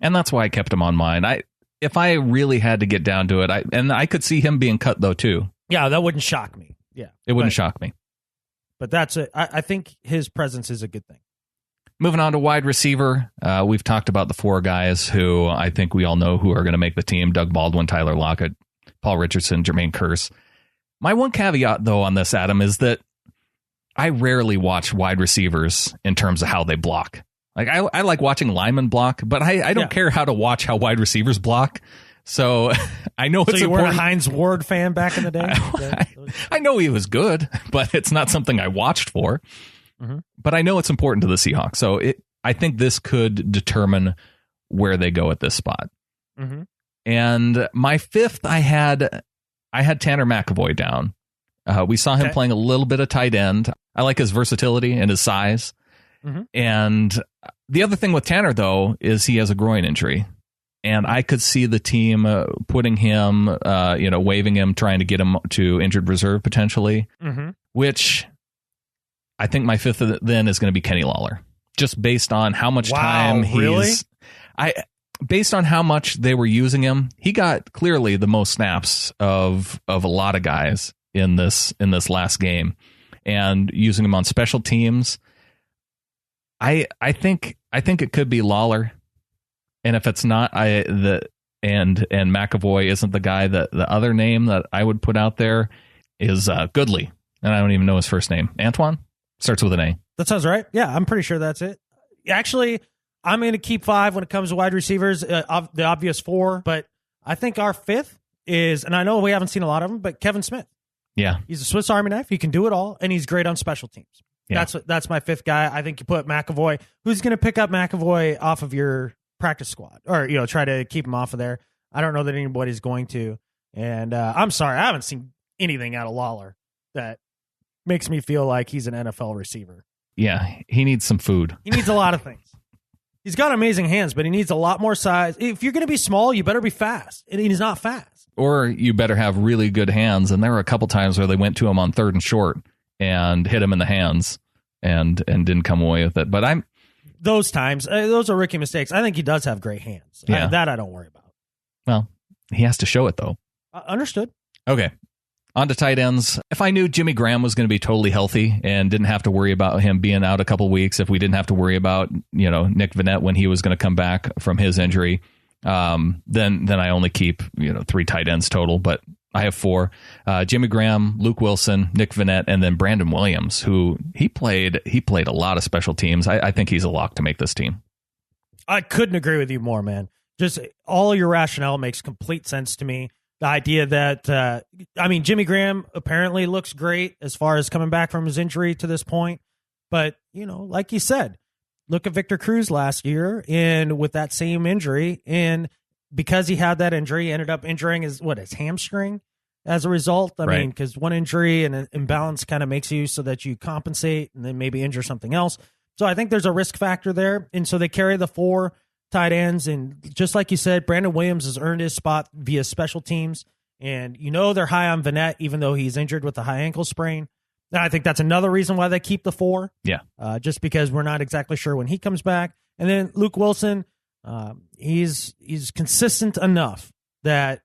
And that's why I kept him on mine. If I really had to get down to it, I could see him being cut though too. Yeah, that wouldn't shock me. Yeah, it wouldn't shock me. But that's it. I think his presence is a good thing. Moving on to wide receiver, we've talked about the 4 guys who I think we all know who are going to make the team: Doug Baldwin, Tyler Lockett, Paul Richardson, Jermaine Kearse. My one caveat though on this, Adam, is that I rarely watch wide receivers in terms of how they block. Like I like watching linemen block, but I don't care how to watch how wide receivers block. So I know it's important. So you weren't a Hines Ward fan back in the day? I know he was good, but it's not something I watched for. Mm-hmm. But I know it's important to the Seahawks. So I think this could determine where they go at this spot. Mm-hmm. And my 5th, I had Tanner McAvoy down. We saw him playing a little bit of tight end. I like his versatility and his size. Mm-hmm. And the other thing with Tanner, though, is he has a groin injury. And I could see the team putting him, waiving him, trying to get him to injured reserve potentially, which I think my 5th then is going to be Kenny Lawler, just based on how much time based on how much they were using him. He got clearly the most snaps of a lot of guys in this last game, and using him on special teams. I think it could be Lawler. And if it's not, and McAvoy isn't the guy, that the other name that I would put out there is Goodley, and I don't even know his first name. Antoine starts with an A. That sounds right. Yeah, I'm pretty sure that's it. Actually, I'm going to keep 5 when it comes to wide receivers, the obvious 4. But I think our 5th is, and I know we haven't seen a lot of them, but Kevin Smith. Yeah, he's a Swiss Army knife. He can do it all, and he's great on special teams. Yeah. That's my 5th guy. I think you put McAvoy. Who's going to pick up McAvoy off of your practice squad, or try to keep him off of there? I don't know that anybody's going to. And I'm sorry, I haven't seen anything out of Lawler that makes me feel like he's an NFL receiver. Yeah, he needs some food. He needs a lot of things. He's got amazing hands, but he needs a lot more size. If you're going to be small, you better be fast, and he's not fast. Or you better have really good hands. And there were a couple times where they went to him on 3rd and short and hit him in the hands and didn't come away with it. But those times, those are rookie mistakes. I think he does have great hands. Yeah. That I don't worry about. Well, he has to show it, though. Understood. Okay. On to tight ends. If I knew Jimmy Graham was going to be totally healthy and didn't have to worry about him being out a couple weeks, if we didn't have to worry about Nick Vannett when he was going to come back from his injury, then I only keep 3 tight ends total. But I have 4. Jimmy Graham, Luke Wilson, Nick Vannett, and then Brandon Williams, who he played a lot of special teams. I think he's a lock to make this team. I couldn't agree with you more, man. Just all of your rationale makes complete sense to me. The idea that, Jimmy Graham apparently looks great as far as coming back from his injury to this point. But, like you said, look at Victor Cruz last year and with that same injury. And because he had that injury, he ended up injuring his hamstring as a result. I mean, because one injury and an imbalance kind of makes you so that you compensate and then maybe injure something else. So I think there's a risk factor there. And so they carry the 4 tight ends. And just like you said, Brandon Williams has earned his spot via special teams. And they're high on Vannett, even though he's injured with a high ankle sprain. And I think that's another reason why they keep the 4. Yeah. Just because we're not exactly sure when he comes back. And then Luke Wilson, he's consistent enough that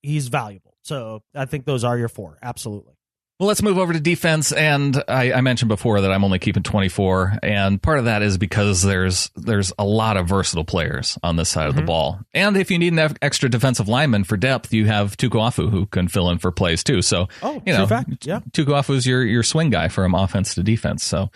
he's valuable. So I think those are your 4. Absolutely. Well, let's move over to defense. And I mentioned before that I'm only keeping 24. And part of that is because there's a lot of versatile players on this side of the ball. And if you need an extra defensive lineman for depth, you have Tukuafu who can fill in for plays too. So, true fact. Yeah. Tukuafu's your swing guy from offense to defense. So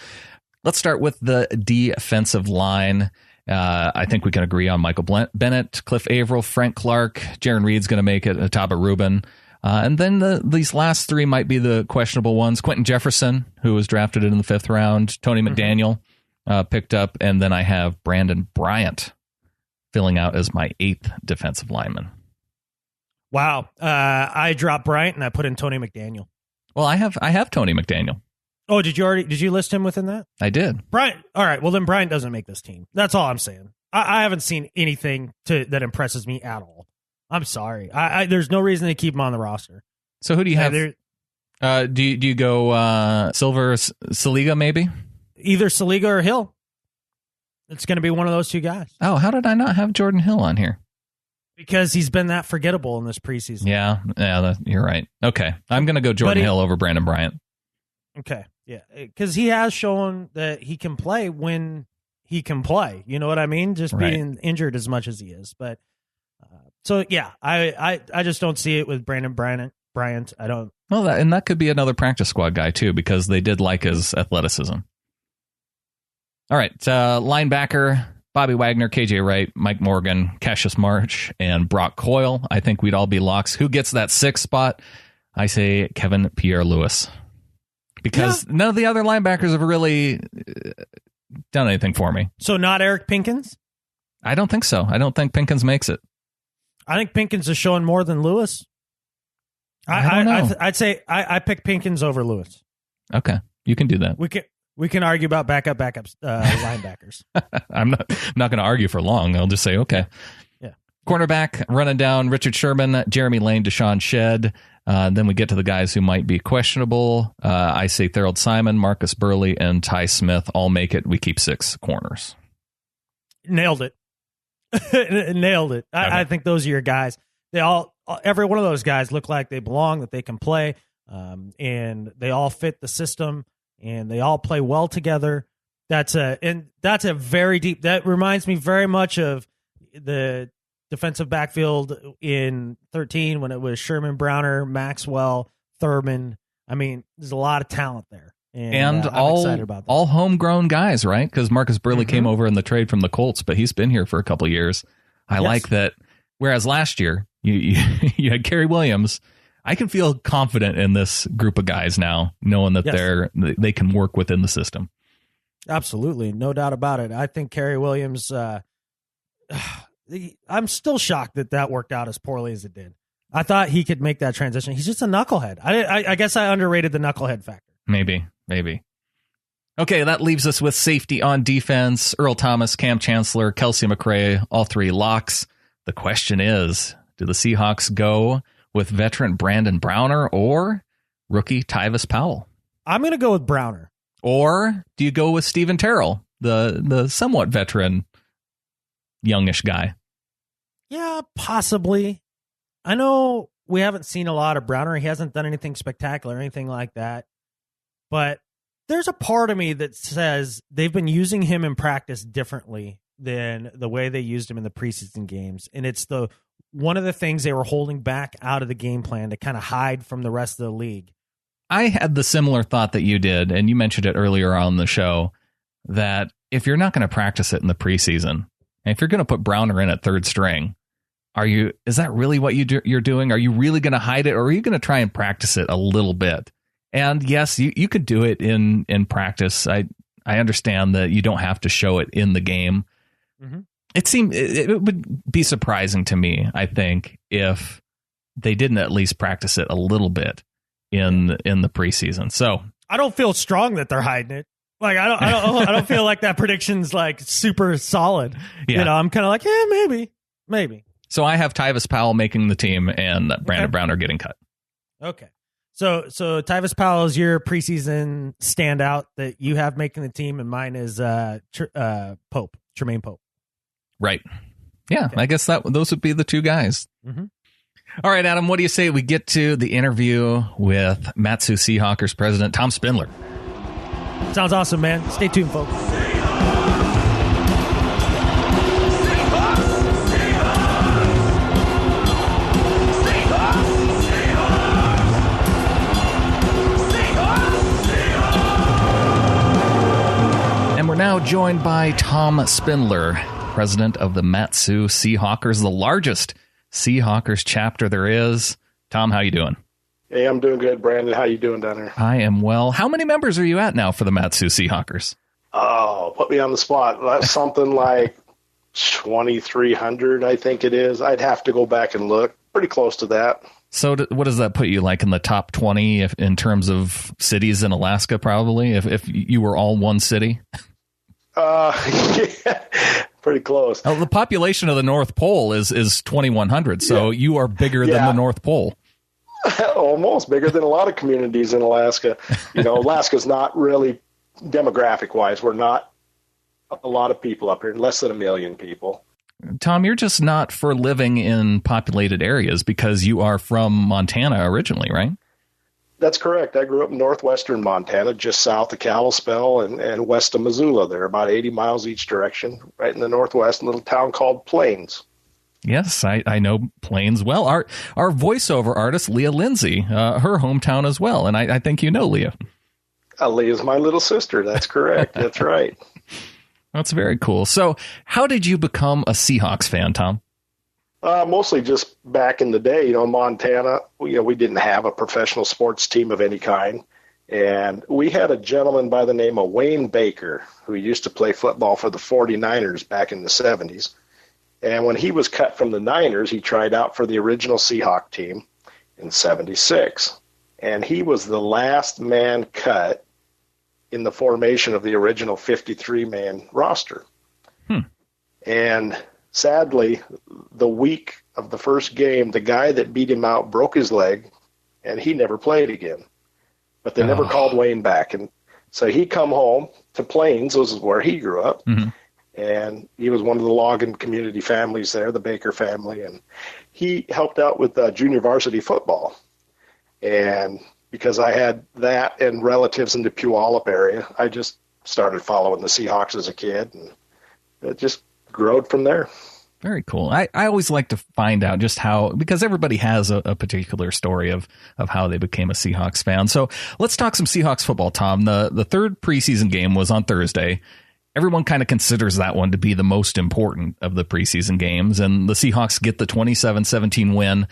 let's start with the defensive line. I think we can agree on Michael Bennett, Cliff Avril, Frank Clark, Jaron Reed's going to make it, Ataba Rubin. And then these last 3 might be the questionable ones. Quentin Jefferson, who was drafted in the 5th round. Tony McDaniel picked up. And then I have Brandon Bryant filling out as my 8th defensive lineman. Wow. I dropped Bryant and I put in Tony McDaniel. Well, I have Tony McDaniel. Oh, did you list him within that? I did. Bryant. All right. Well, then Bryant doesn't make this team. That's all I'm saying. I haven't seen anything that impresses me at all. I'm sorry. There's no reason to keep him on the roster. So who do you have? Do you go Silver Saliga maybe? Either Saliga or Hill. It's going to be one of those two guys. Oh, how did I not have Jordan Hill on here? Because he's been that forgettable in this preseason. Yeah, you're right. Okay, I'm going to go Jordan Hill over Brandon Bryant. Okay, yeah, because he has shown that he can play when he can play. You know what I mean? Just being injured as much as he is. But so yeah, I just don't see it with Brandon Bryant. I don't. Well, that could be another practice squad guy too, because they did like his athleticism. All right, linebacker. Bobby Wagner, KJ Wright, Mike Morgan, Cassius Marsh, and Brock Coyle. I think we'd all be locks. Who gets that 6th spot? I say Kevin Pierre-Louis. Because none of the other linebackers have really done anything for me. So not Eric Pinkins? I don't think so. I don't think Pinkins makes it. I think Pinkins is showing more than Lewis. I don't know. I'd say I pick Pinkins over Lewis. Okay, you can do that. We can argue about backups linebackers. I'm not going to argue for long. I'll just say, okay. Yeah. Cornerback, running down Richard Sherman, Jeremy Lane, Deshaun Shedd. Then we get to the guys who might be questionable. I say Thorold Simon, Marcus Burley, and Ty Smith all make it. We keep 6 corners. Nailed it. Nailed it. Okay. I think those are your guys. Every one of those guys look like they belong, that they can play, and they all fit the system. And they all play well together. That's a very deep. That reminds me very much of the defensive backfield in 2013 when it was Sherman, Browner, Maxwell, Thurman. I mean, there's a lot of talent there, and I'm excited about that. All homegrown guys, right? Because Marcus Burley came over in the trade from the Colts, but he's been here for a couple of years. I like that. Whereas last year you had Kerry Williams. I can feel confident in this group of guys now, knowing that they can work within the system. Absolutely. No doubt about it. I think Kerry Williams, I'm still shocked that worked out as poorly as it did. I thought he could make that transition. He's just a knucklehead. I guess I underrated the knucklehead factor. Maybe. Okay, that leaves us with safety on defense. Earl Thomas, Cam Chancellor, Kelsey McRae, all 3 locks. The question is, do the Seahawks go with veteran Brandon Browner or rookie Tyvis Powell? I'm going to go with Browner. Or do you go with Steven Terrell, the somewhat veteran, youngish guy? Yeah, possibly. I know we haven't seen a lot of Browner. He hasn't done anything spectacular or anything like that. But there's a part of me that says they've been using him in practice differently than the way they used him in the preseason games. And it's one of the things they were holding back out of the game plan to kind of hide from the rest of the league. I had the similar thought that you did, and you mentioned it earlier on the show, that if you're not going to practice it in the preseason, and if you're going to put Browner in at 3rd string, is that really what you're doing? Are you really going to hide it, or are you going to try and practice it a little bit? And yes, you could do it in practice. I understand that you don't have to show it in the game. Mm-hmm. It would be surprising to me, I think, if they didn't at least practice it a little bit in the preseason. So I don't feel strong that they're hiding it. Like I don't feel like that prediction's like super solid. Yeah. You know, I'm kind of like, maybe. So I have Tyvis Powell making the team and Brandon Browner getting cut. Okay. So Tyvis Powell is your preseason standout that you have making the team, and mine is Tremaine Pope. Right. Yeah, okay. I guess those would be the 2 guys. Mm-hmm. All right, Adam, what do you say we get to the interview with Mat-Su Seahawkers president Tom Spindler? Sounds awesome, man. Stay tuned, folks. And we're now joined by Tom Spindler, president of the Mat-Su Seahawkers, the largest Seahawkers chapter there is. Tom, how you doing? Hey, I'm doing good, Brandon. How you doing down there? I am well. How many members are you at now for the Mat-Su Seahawkers? Oh, put me on the spot. That's something like 2,300, I think it is. I'd have to go back and look. Pretty close to that. So what does that put you, like in the top 20 in terms of cities in Alaska, probably, if you were all one city? Yeah, pretty close. The population of the North Pole is 2,100, so you are bigger than the North Pole. Almost bigger than a lot of communities in Alaska. Alaska's not really demographic-wise. We're not a lot of people up here, less than 1 million people. Tom, you're just not for living in populated areas because you are from Montana originally, right? That's correct. I grew up in northwestern Montana, just south of Kalispell and west of Missoula. They're about 80 miles each direction, right in the northwest, a little town called Plains. Yes, I know Plains well. Our voiceover artist, Leah Lindsay, her hometown as well. And I think you know Leah. Leah's my little sister. That's correct. That's right. That's very cool. So how did you become a Seahawks fan, Tom? Mostly just back in the day, Montana, we didn't have a professional sports team of any kind. And we had a gentleman by the name of Wayne Baker, who used to play football for the 49ers back in the 70s. And when he was cut from the Niners, he tried out for the original Seahawk team in 76. And he was the last man cut in the formation of the original 53-man roster. And sadly, the week of the first game, the guy that beat him out broke his leg, and he never played again. But they never called Wayne back. And so he come home to Plains, this is where he grew up, and he was one of the logging community families there, the Baker family, and he helped out with junior varsity football. And because I had that and relatives in the Puyallup area, I just started following the Seahawks as a kid, and it just growed from there. Very cool. I always like to find out just how, because everybody has a particular story of how they became a Seahawks fan. So let's talk some Seahawks football, Tom. The third preseason game was on Thursday. Everyone kind of considers that one to be the most important of the preseason games, and the Seahawks get the 27-17 win.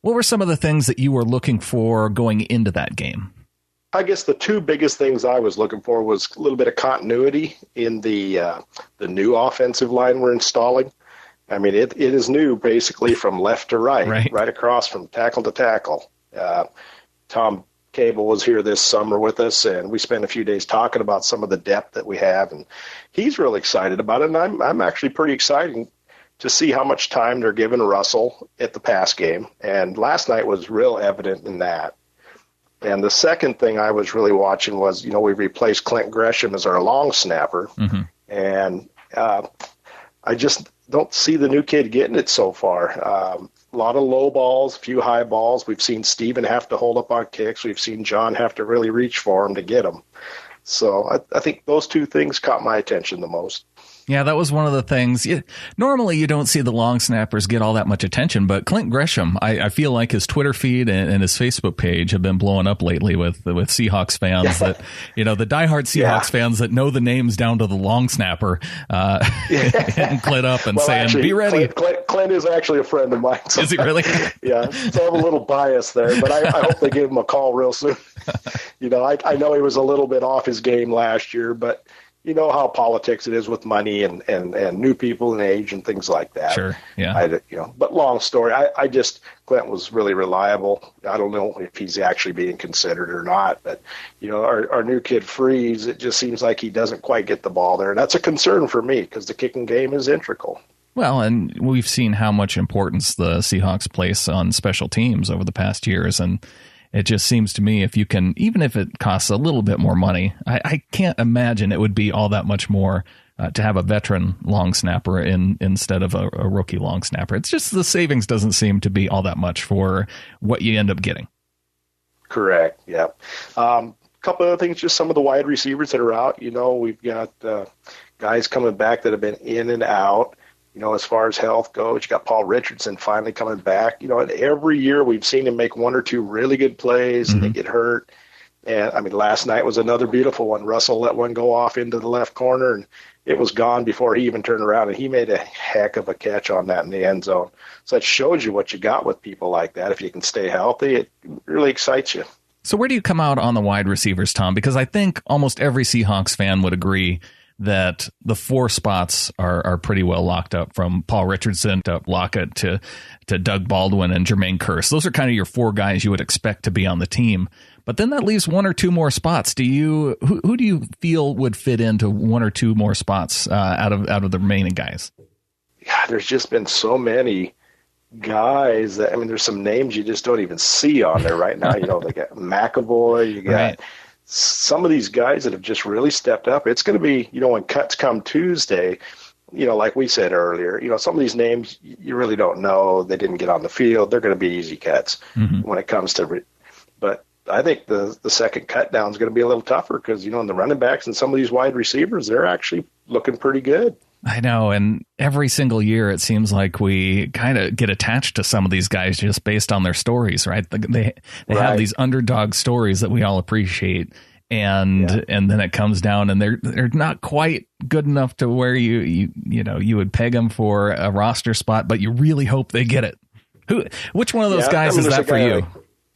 What were some of the things that you were looking for going into that game? I guess the two biggest things I was looking for was a little bit of continuity in the new offensive line we're installing. I mean, it is new basically from left to right across from tackle to tackle. Tom Cable was here this summer with us, and we spent a few days talking about some of the depth that we have, and he's really excited about it, and I'm actually pretty excited to see how much time they're giving Russell at the pass game. And last night was real evident in that. And the second thing I was really watching was, we replaced Clint Gresham as our long snapper. And I just don't see the new kid getting it so far. A lot of low balls, a few high balls. We've seen Steven have to hold up on kicks. We've seen John have to really reach for him to get them. So I think those two things caught my attention the most. Yeah, that was one of the things. Normally, you don't see the long snappers get all that much attention, but Clint Gresham, I feel like his Twitter feed and his Facebook page have been blowing up lately with Seahawks fans that, the diehard Seahawks fans that know the names down to the long snapper, hitting Clint up and saying, actually, "Be ready." Clint is actually a friend of mine. So, is he really? Yeah, so I have a little bias there, but I hope they give him a call real soon. I know he was a little bit off his game last year, but you know how politics it is with money and new people and age and things like that. Sure, yeah. But long story, Clint was really reliable. I don't know if he's actually being considered or not, but, our new kid Freeze, it just seems like he doesn't quite get the ball there. And that's a concern for me because the kicking game is integral. Well, and we've seen how much importance the Seahawks place on special teams over the past years, and it just seems to me if you can, even if it costs a little bit more money, I can't imagine it would be all that much more to have a veteran long snapper instead of a rookie long snapper. It's just the savings doesn't seem to be all that much for what you end up getting. Correct, yeah. A couple other things, just some of the wide receivers that are out. We've got guys coming back that have been in and out. As far as health goes, you got Paul Richardson finally coming back. And every year we've seen him make one or two really good plays and they get hurt. And last night was another beautiful one. Russell let one go off into the left corner and it was gone before he even turned around. And he made a heck of a catch on that in the end zone. So it shows you what you got with people like that. If you can stay healthy, it really excites you. So where do you come out on the wide receivers, Tom? Because I think almost every Seahawks fan would agree that the 4 spots are pretty well locked up, from Paul Richardson to Lockett to Doug Baldwin and Jermaine Kearse. Those are kind of your 4 guys you would expect to be on the team. But then that leaves 1 or 2 more spots. Who do you feel would fit into 1 or 2 more spots out of the remaining guys? Yeah, there's just been so many guys that, I mean, there's some names you just don't even see on there right now. They got McAvoy, you got Right. some of these guys that have just really stepped up. It's going to be, when cuts come Tuesday, like we said earlier, some of these names you really don't know. They didn't get on the field. They're going to be easy cuts when it comes to but I think the second cut down is going to be a little tougher because, in the running backs and some of these wide receivers, they're actually looking pretty good. I know, and every single year it seems like we kind of get attached to some of these guys just based on their stories, right? They have these underdog stories that we all appreciate, and then it comes down and they're not quite good enough to where you would peg them for a roster spot, but you really hope they get it. Which one of those guys is that for you?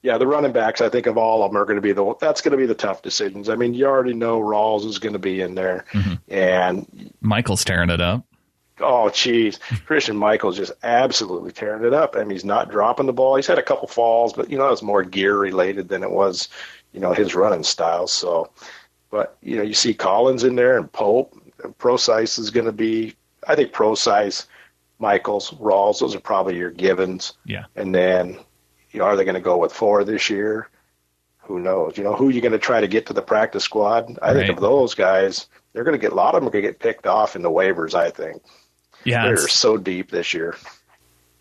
The running backs, I think of all of them are going to be that's going to be the tough decisions. I mean, you already know Rawls is going to be in there, and Michael's tearing it up. Oh, geez. Christian Michael's just absolutely tearing it up. I mean, he's not dropping the ball. He's had a couple falls, but, it was more gear related than it was, his running style. So, but, you see Collins in there and Pope. And Procise is going to be, I think Procise, Michaels, Rawls, those are probably your givens. Yeah. And then, are they going to go with 4 this year? Who knows? Who are you going to try to get to the practice squad? I think of those guys, they're going to get, a lot of them are going to get picked off in the waivers, I think. Yeah. They're so deep this year.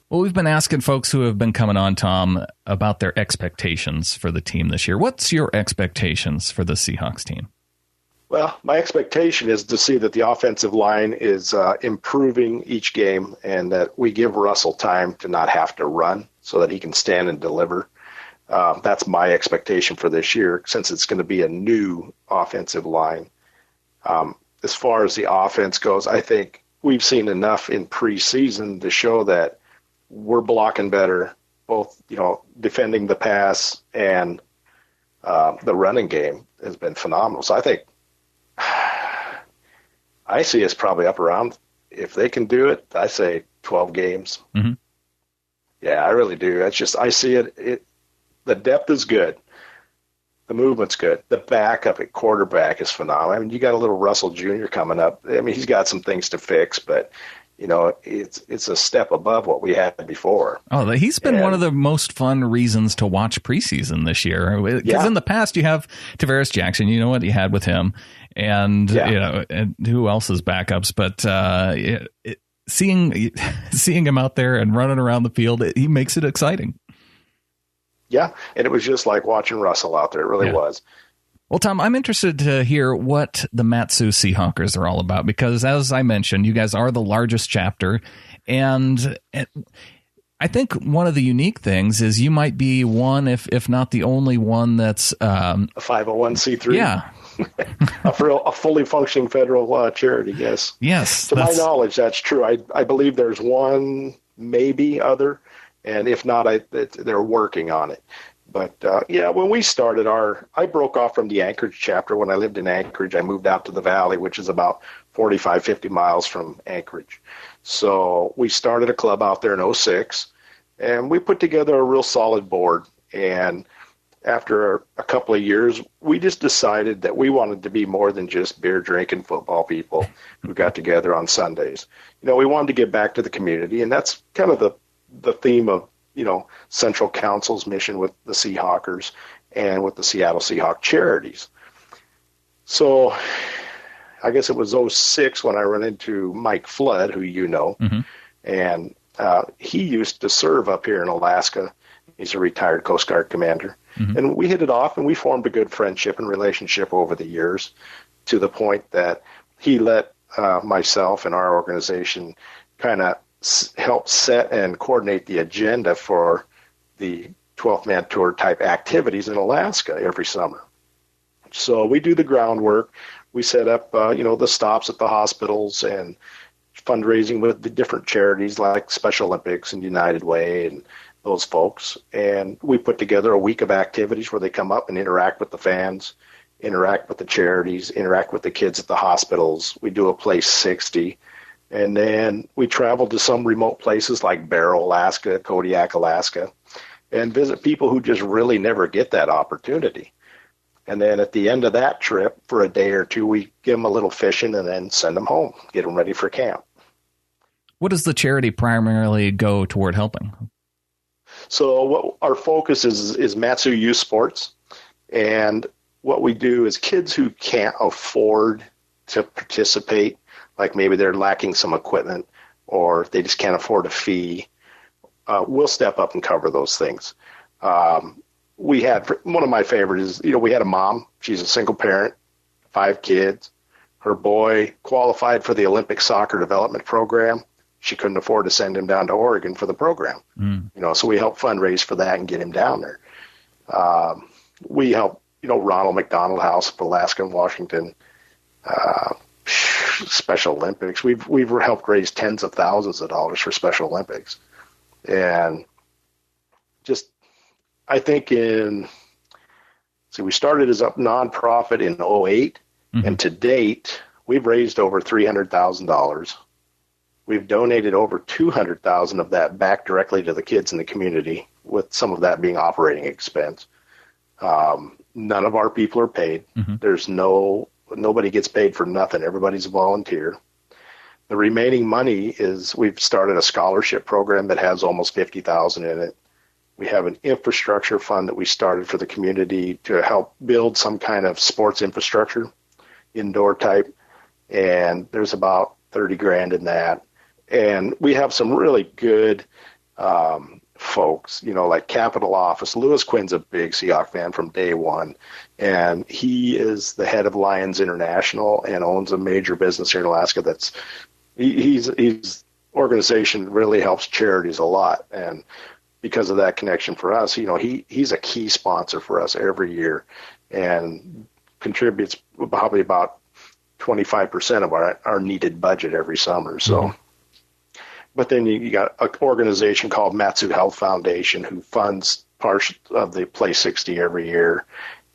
Well, we've been asking folks who have been coming on, Tom, about their expectations for the team this year. What's your expectations for the Seahawks team? Well, my expectation is to see that the offensive line is improving each game and that we give Russell time to not have to run so that he can stand and deliver. That's my expectation for this year, since it's going to be a new offensive line. As far as the offense goes, I think we've seen enough in preseason to show that we're blocking better, both, defending the pass and the running game has been phenomenal. So I think I see us probably up around, if they can do it, I say 12 games. Mm-hmm. Yeah, I really do. It's just, I see it. The depth is good. The movement's good. The backup at quarterback is phenomenal. I mean, you got a little Russell Jr. coming up. I mean, he's got some things to fix, but it's a step above what we had before. Oh, he's been one of the most fun reasons to watch preseason this year. Because in the past, you have Tavares Jackson. You know what you had with him, and and who else's backups. But seeing him out there and running around the field, he makes it exciting. Yeah, and it was just like watching Russell out there. It really was. Well, Tom, I'm interested to hear what the Matsu Seahawkers are all about, because as I mentioned, you guys are the largest chapter, and I think one of the unique things is you might be one, if not the only one, that's a 501c3. Yeah. a fully functioning federal charity, yes. Yes. To my knowledge, that's true. I believe there's one, maybe other, and if not, they're working on it. But, when we started I broke off from the Anchorage chapter. When I lived in Anchorage, I moved out to the Valley, which is about 45, 50 miles from Anchorage. So we started a club out there in 2006, and we put together a real solid board. And after a couple of years, we just decided that we wanted to be more than just beer-drinking football people who got together on Sundays. We wanted to give back to the community, and that's kind of the theme of Central Council's mission with the Seahawkers and with the Seattle Seahawk Charities. So I guess it was 2006 when I ran into Mike Flood, who and he used to serve up here in Alaska. He's a retired Coast Guard commander. Mm-hmm. And we hit it off, and we formed a good friendship and relationship over the years, to the point that he let myself and our organization kind of help set and coordinate the agenda for the 12th Man Tour type activities in Alaska every summer. So we do the groundwork. We set up, the stops at the hospitals and fundraising with the different charities like Special Olympics and United Way and those folks. And we put together a week of activities where they come up and interact with the fans interact with the charities, interact with the kids at the hospitals. We do a Place 60. And then we travel to some remote places like Barrow, Alaska, Kodiak, Alaska, and visit people who just really never get that opportunity. And then at the end of that trip, for a day or two, we give them a little fishing and then send them home, get them ready for camp. What does the charity primarily go toward helping? So what our focus is Matsu Youth Sports. And what we do is kids who can't afford to participate, like maybe they're lacking some equipment or they just can't afford a fee, we'll step up and cover those things. We had, one of my favorites is, we had a mom. She's a single parent, 5 kids. Her boy qualified for the Olympic soccer development program. She couldn't afford to send him down to Oregon for the program. So we helped fundraise for that and get him down there. We helped, Ronald McDonald House of Alaska and Washington, Special Olympics. We've helped raise tens of thousands of dollars for Special Olympics. And just, I think we started as a nonprofit in 2008, and to date, we've raised over $300,000. We've donated over $200,000 of that back directly to the kids in the community, with some of that being operating expense. None of our people are paid. There's nobody gets paid for nothing. Everybody's a volunteer. The remaining money is, we've started a scholarship program that has almost $50,000 in it. We have an infrastructure fund that we started for the community to help build some kind of sports infrastructure, indoor type. And there's about $30,000 in that. And we have some really good folks, like Capitol Office. Lewis Quinn's a big Seahawks fan from day one. And he is the head of Lions International and owns a major business here in Alaska that's, he's organization really helps charities a lot. And because of that connection for us, he's a key sponsor for us every year and contributes probably about 25% of our needed budget every summer. So, but then you got an organization called Matsu Health Foundation who funds part of the Play 60 every year.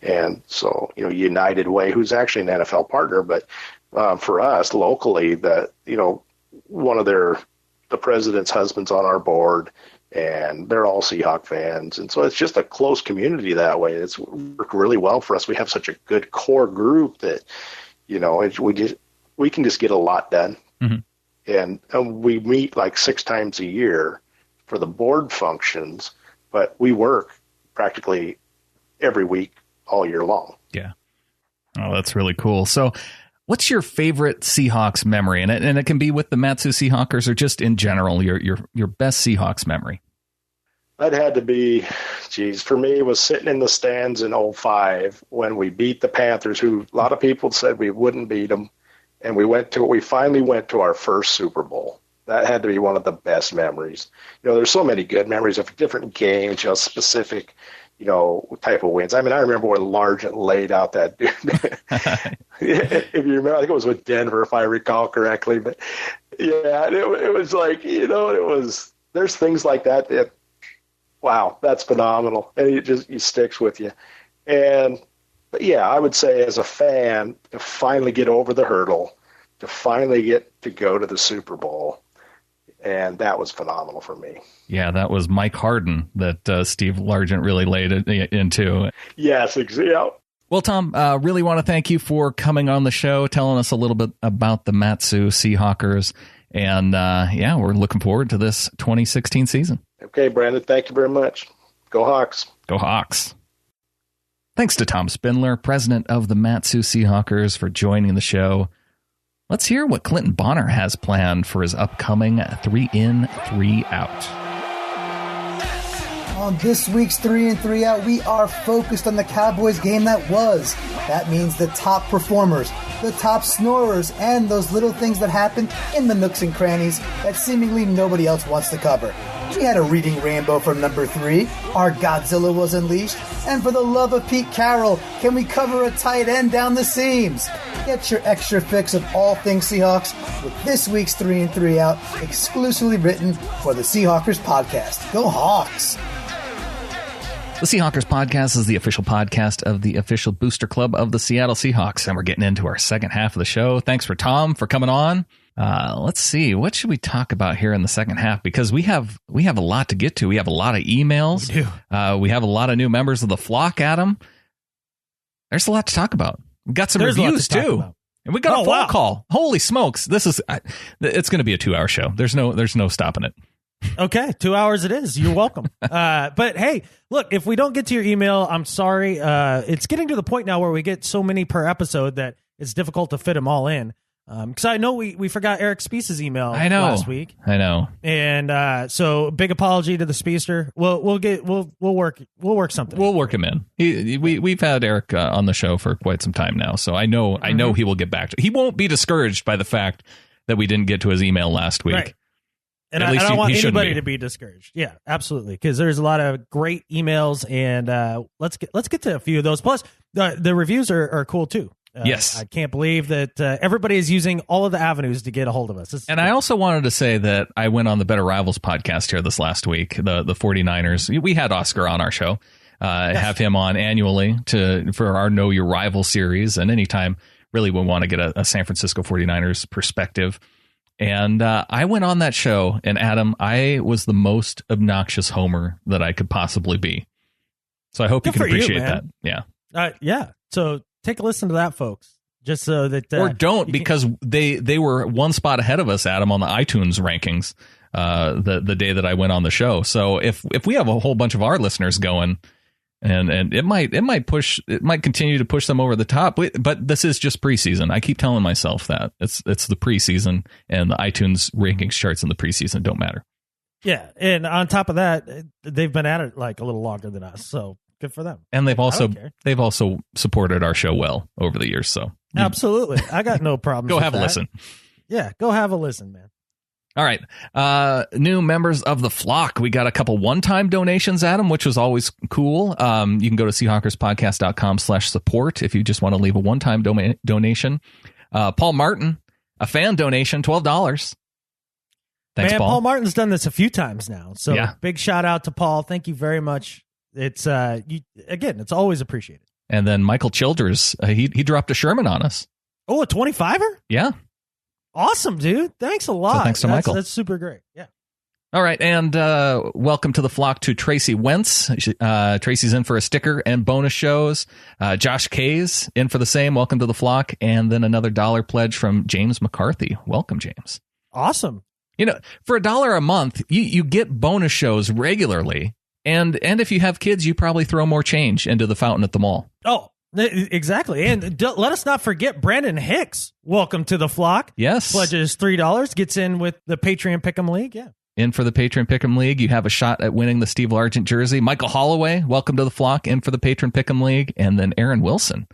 And so, United Way, who's actually an NFL partner, but for us locally, one of the president's husband's on our board, and they're all Seahawk fans. And so it's just a close community that way. It's worked really well for us. We have such a good core group that, we can just get a lot done. And we meet like 6 times a year for the board functions, but we work practically every week all year long. Yeah. Oh, that's really cool. So what's your favorite Seahawks memory? And it can be with the Matsu Seahawkers or just in general, your best Seahawks memory. That had to be, for me, it was sitting in the stands in 2005 when we beat the Panthers, who a lot of people said we wouldn't beat them. And we finally went to our first Super Bowl. That had to be one of the best memories. There's so many good memories of different games, specific, type of wins. I mean, I remember when Largent laid out that dude. If you remember, I think it was with Denver, if I recall correctly. But yeah, it was like, there's things like that wow, that's phenomenal. And it sticks with you. But yeah, I would say as a fan, to finally get over the hurdle, to finally get to go to the Super Bowl, and that was phenomenal for me. Yeah, that was Mike Harden that Steve Largent really laid it into. Yes, exactly. Well, Tom, really want to thank you for coming on the show, telling us a little bit about the Matsu Seahawkers, and we're looking forward to this 2016 season. Okay, Brandon, thank you very much. Go Hawks. Go Hawks. Thanks to Tom Spindler, president of the Matsu Seahawkers, for joining the show. Let's hear what Clinton Bonner has planned for his upcoming 3 In, 3 Out. On this week's 3 In, 3 Out, we are focused on the Cowboys game that was. That means the top performers, the top snorers, and those little things that happen in the nooks and crannies that seemingly nobody else wants to cover. We had a reading rainbow from number 3. Our Godzilla was unleashed. And for the love of Pete Carroll, can we cover a tight end down the seams? Get your extra fix of all things Seahawks with this week's 3 In, 3 Out, exclusively written for the Seahawkers podcast. Go Hawks! The Seahawkers podcast is the official podcast of the official booster club of the Seattle Seahawks, and we're getting into our second half of the show. Thanks for Tom for coming on. Let's see, what should we talk about here in the second half? Because we have a lot to get to. We have a lot of emails. We do. We have a lot of new members of the flock, Adam. There's a lot to talk about. We got some reviews too, and we got a phone call. Holy smokes! It's going to be a 2-hour show. There's no stopping it. Okay, 2 hours it is. You're welcome. But hey, look, if we don't get to your email, I'm sorry. It's getting to the point now where we get so many per episode that it's difficult to fit them all in. Because I know we forgot Eric Speece's email last week. I know. And so big apology to the Speester. We'll work something. We'll work him in. We've had Eric on the show for quite some time now, so I know he will get back to. He won't be discouraged by the fact that we didn't get to his email last week. Right. And I don't want anybody to be discouraged. Yeah, absolutely. Because there's a lot of great emails, and let's get to a few of those. Plus, the reviews are cool too. Yes. I can't believe that everybody is using all of the avenues to get a hold of us. And I also wanted to say that I went on the Better Rivals podcast here this last week, the 49ers. We had Oscar on our show. Yes. Have him on annually for our Know Your Rival series. And anytime really we want to get a San Francisco 49ers perspective. And I went on that show, and Adam, I was the most obnoxious homer that I could possibly be. So I hope you can appreciate that. Yeah. Yeah. So take a listen to that, folks. Just so that or don't, because they were one spot ahead of us, Adam, on the iTunes rankings the day that I went on the show. So if we have a whole bunch of our listeners going, and it might continue to push them over the top, but this is just preseason. I keep telling myself that it's the preseason, and the iTunes rankings charts in the preseason don't matter. Yeah, and on top of that, they've been at it like a little longer than us, so good for them. And they've also supported our show well over the years. So absolutely, I got no problem. Go have a listen. Yeah, go have a listen, man. All right. New members of the flock. We got a couple one-time donations, Adam, which was always cool. You can go to Seahawkerspodcast.com/support if you just want to leave a one-time donation. Paul Martin, a fan donation, $12. Thanks, man, Paul. Paul Martin's done this a few times now. So big shout out to Paul. Thank you very much. It's it's always appreciated. And then Michael Childers, he dropped a Sherman on us. Oh, a 25er? Yeah. Awesome, dude. Thanks a lot. So thanks to Michael. That's super great. Yeah. All right. And welcome to the flock to Tracy Wentz. Tracy's in for a sticker and bonus shows. Josh Kays in for the same. Welcome to the flock. And then another $1 pledge from James McCarthy. Welcome, James. Awesome. You know, for $1 a month, you get bonus shows regularly. And if you have kids, you probably throw more change into the fountain at the mall. Oh, exactly. And let us not forget Brandon Hicks. Welcome to the flock. Yes. Pledges $3, gets in with the Patreon Pick'em League. Yeah. In for the Patreon Pick'em League. You have a shot at winning the Steve Largent jersey. Michael Holloway, welcome to the flock, in for the Patreon Pick'em League. And then Aaron Wilson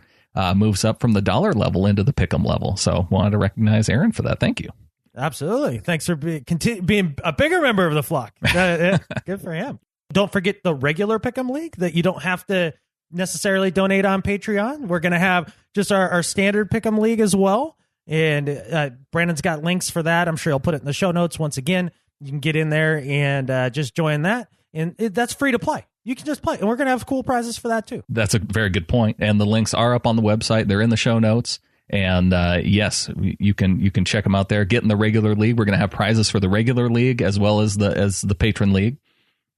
moves up from the $1 level into the Pick'em level. So wanted to recognize Aaron for that. Thank you. Absolutely. Thanks for being a bigger member of the flock. Good for him. Don't forget the regular Pick'em League that you don't have to necessarily donate on Patreon. We're going to have just our standard Pick'em League as well. And Brandon's got links for that. I'm sure he'll put it in the show notes. Once again, you can get in there and just join that. And that's free to play. You can just play. And we're going to have cool prizes for that too. That's a very good point. And the links are up on the website. They're in the show notes. And yes, you can check them out there. Get in the regular league. We're going to have prizes for the regular league as well as the patron league.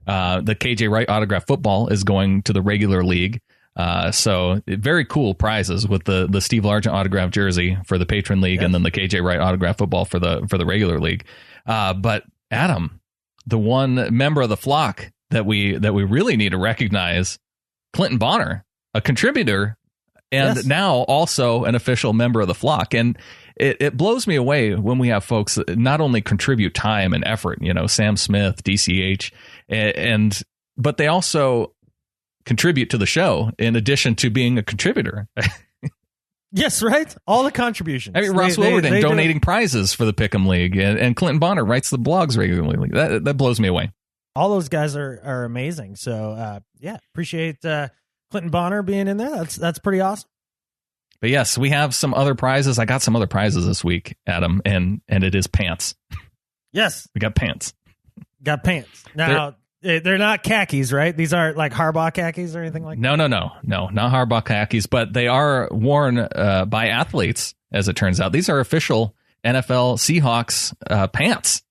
The KJ Wright autograph football is going to the regular league. So very cool prizes with the Steve Largent autograph jersey for the patron league, and then the KJ Wright autograph football for the regular league. But Adam, the one member of the flock that we really need to recognize, Clinton Bonner, a contributor and now also an official member of the flock. And it blows me away when we have folks that not only contribute time and effort, Sam Smith, DCH, but they also contribute to the show in addition to being a contributor. Yes, right? All the contributions. I mean, Ross Wilberding donating prizes for the Pick'em League, and Clinton Bonner writes the blogs regularly. That blows me away. All those guys are amazing. So, appreciate Clinton Bonner being in there. That's pretty awesome. But yes, we have some other prizes. I got some other prizes this week, Adam, and it is pants. Yes. We got pants. Got pants. Now, They're not khakis, right? These aren't like Harbaugh khakis or anything like that? No, not Harbaugh khakis, but they are worn by athletes, as it turns out. These are official NFL Seahawks pants.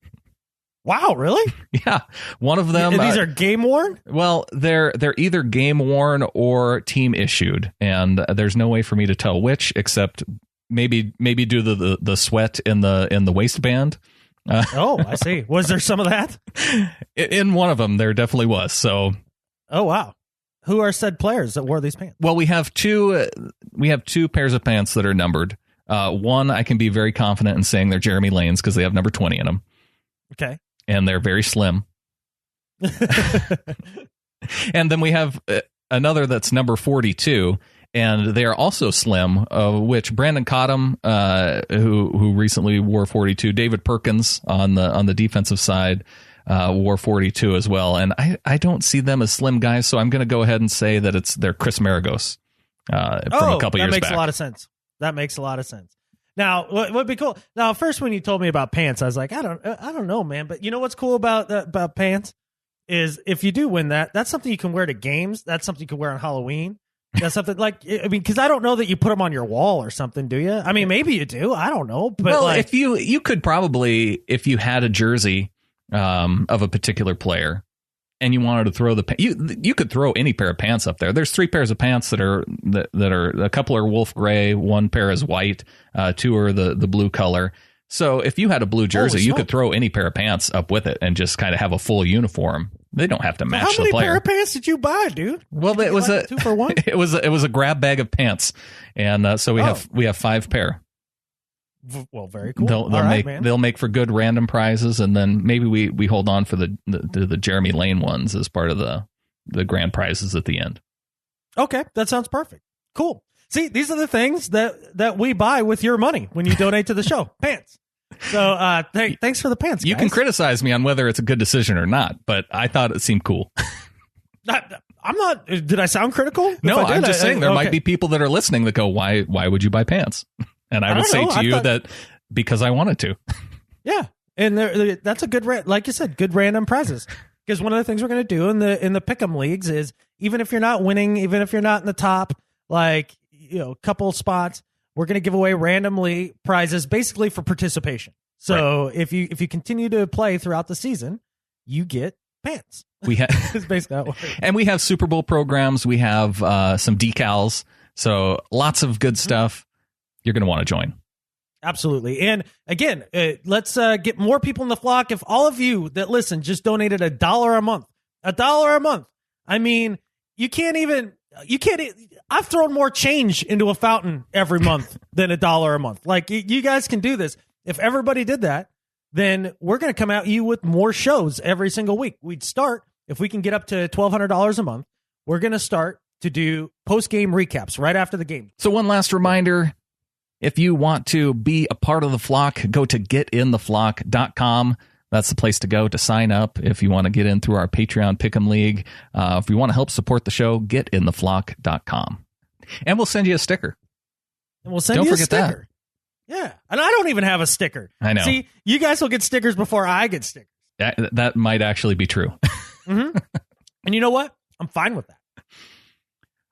Wow, really? Yeah. One of them. These are game worn? Well, they're either game worn or team issued, and there's no way for me to tell which, except maybe due to the sweat in the waistband. Oh, I see. Was there some of that? In one of them, there definitely was. So, oh wow, who are said players that wore these pants? Well, we have two pairs of pants that are numbered. One, I can be very confident in saying they're Jeremy Lane's because they have number 20 in them. Okay, and they're very slim. And then we have another that's number 42. And they are also slim, which Brandan and Adam, who recently wore 42, David Perkins on the defensive side wore 42 as well. And I don't see them as slim guys, so I'm going to go ahead and say that they're Chris Maragos from a couple years back. That makes a lot of sense. That makes a lot of sense. Now, what would be cool? Now, first when you told me about pants, I was like, I don't know, man. But you know what's cool about pants is if you do win that's something you can wear to games. That's something you can wear on Halloween. That's something like, I mean, because I don't know that you put them on your wall or something, do you? I mean, maybe you do. I don't know. But well, if you could probably, if you had a jersey of a particular player and you wanted to throw you could throw any pair of pants up there. There's 3 pairs of pants that are a couple are wolf gray, 1 pair is white, 2 are the blue color. So if you had a blue jersey, you could throw any pair of pants up with it and just kind of have a full uniform. They don't have to match the player. How many pair of pants did you buy, dude? Well, it was a 2 for 1. It was a grab bag of pants, and so we have 5 pair. Well, very cool. They'll make for good random prizes, and then maybe we hold on for the Jeremy Lane ones as part of the grand prizes at the end. Okay, that sounds perfect. Cool. See, these are the things that we buy with your money when you donate to the show. Pants. So thanks for the pants, guys. You can criticize me on whether it's a good decision or not, but I thought it seemed cool. I'm not. Did I sound critical? No, I'm just saying there might be people that are listening that go, why would you buy pants? And I would say to you that because I wanted to. Yeah, and that's a good, like you said, good random prizes. Because one of the things we're going to do in the pick'em leagues is even if you're not winning, even if you're not in the top, like couple spots, we're going to give away randomly prizes basically for participation. So if you continue to play throughout the season, you get pants. We have basically how it works. And we have Super Bowl programs. We have some decals. So lots of good stuff. You're going to want to join. Absolutely. And again, let's get more people in the flock. If all of you that listen just donated $1 a month, I mean, I've thrown more change into a fountain every month than $1 a month. Like you guys can do this. If everybody did that, then we're going to come at you with more shows every single week. We'd start, if we can get up to $1,200 a month, we're going to start to do post-game recaps right after the game. So one last reminder, if you want to be a part of the flock, go to getintheflock.com. That's the place to go to sign up if you want to get in through our Patreon Pick'em League. If you want to help support the show, getintheflock.com. And we'll send you a sticker. Don't forget that. Yeah. And I don't even have a sticker. I know. See, you guys will get stickers before I get stickers. That might actually be true. Mm-hmm. And you know what? I'm fine with that.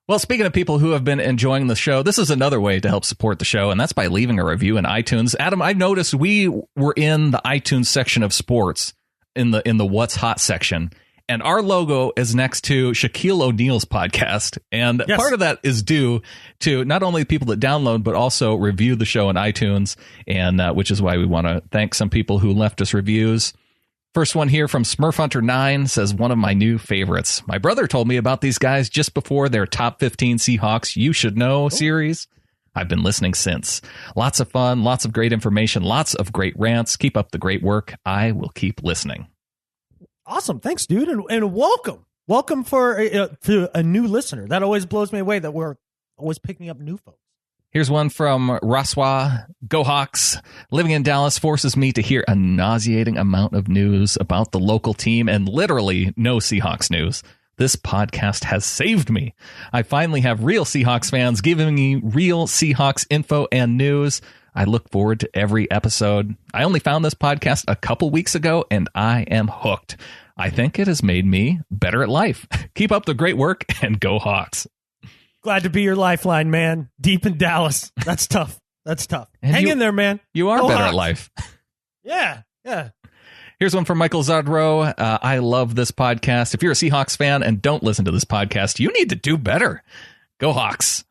Well, speaking of people who have been enjoying the show, this is another way to help support the show, and that's by leaving a review in iTunes. Adam, I noticed we were in the iTunes section of sports in the What's Hot section, and our logo is next to Shaquille O'Neal's podcast, and part of that is due to not only people that download, but also review the show in iTunes, and which is why we want to thank some people who left us reviews. First one here from Smurfhunter9 says, one of my new favorites. My brother told me about these guys just before their top 15 Seahawks You Should Know series. I've been listening since. Lots of fun, lots of great information, lots of great rants. Keep up the great work. I will keep listening. Awesome. Thanks, dude. And welcome. Welcome to a new listener. That always blows me away that we're always picking up new folks. Here's one from Raswa. Go Hawks. Living in Dallas forces me to hear a nauseating amount of news about the local team and literally no Seahawks news. This podcast has saved me. I finally have real Seahawks fans giving me real Seahawks info and news. I look forward to every episode. I only found this podcast a couple weeks ago and I am hooked. I think it has made me better at life. Keep up the great work and go Hawks. Glad to be your lifeline, man. Deep in Dallas. That's tough. That's tough. Hang in there, man. You are go better Hawks. at life. Yeah. Here's one from Michael Zadro. I love this podcast. If you're a Seahawks fan and don't listen to this podcast, you need to do better. Go Hawks.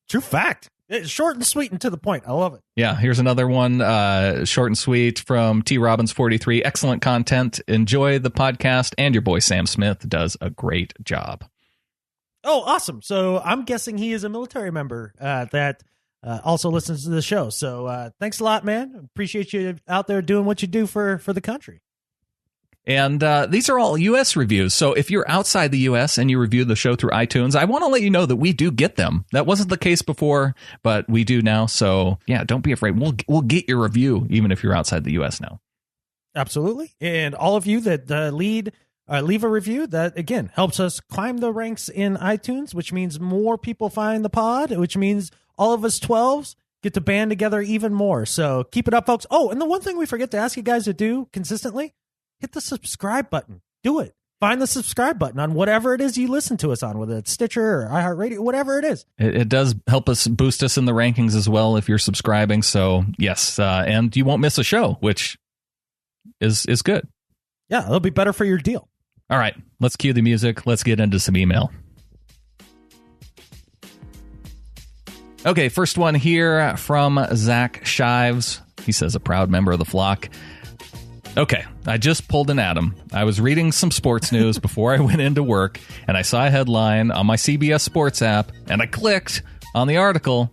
True fact. It's short and sweet and to the point. I love it. Yeah, here's another one, short and sweet from T. Robbins 43. Excellent content. Enjoy the podcast, and your boy Sam Smith does a great job. Oh, awesome. So I'm guessing he is a military member that also listens to the show. So thanks a lot, man. Appreciate you out there doing what you do for the country. And these are all U.S. reviews. So if you're outside the U.S. and you review the show through iTunes, I want to let you know that we do get them. That wasn't the case before, but we do now. So, yeah, don't be afraid. We'll get your review, even if you're outside the U.S. now. Absolutely. And all of you that leave a review, that, again, helps us climb the ranks in iTunes, which means more people find the pod, which means all of us 12s get to band together even more. So keep it up, folks. Oh, and the one thing we forget to ask you guys to do consistently, hit the subscribe button. Do it. Find the subscribe button on whatever it is you listen to us on, whether it's Stitcher or iHeartRadio, whatever it is. It does help us boost us in the rankings as well if you're subscribing. So, yes, and you won't miss a show, which is good. Yeah, it'll be better for your deal. All right, let's cue the music. Let's get into some email. Okay, first one here from Zach Shives. He says, a proud member of the flock. Okay, I just pulled an Adam. I was reading some sports news before I went into work, and I saw a headline on my CBS Sports app, and I clicked on the article.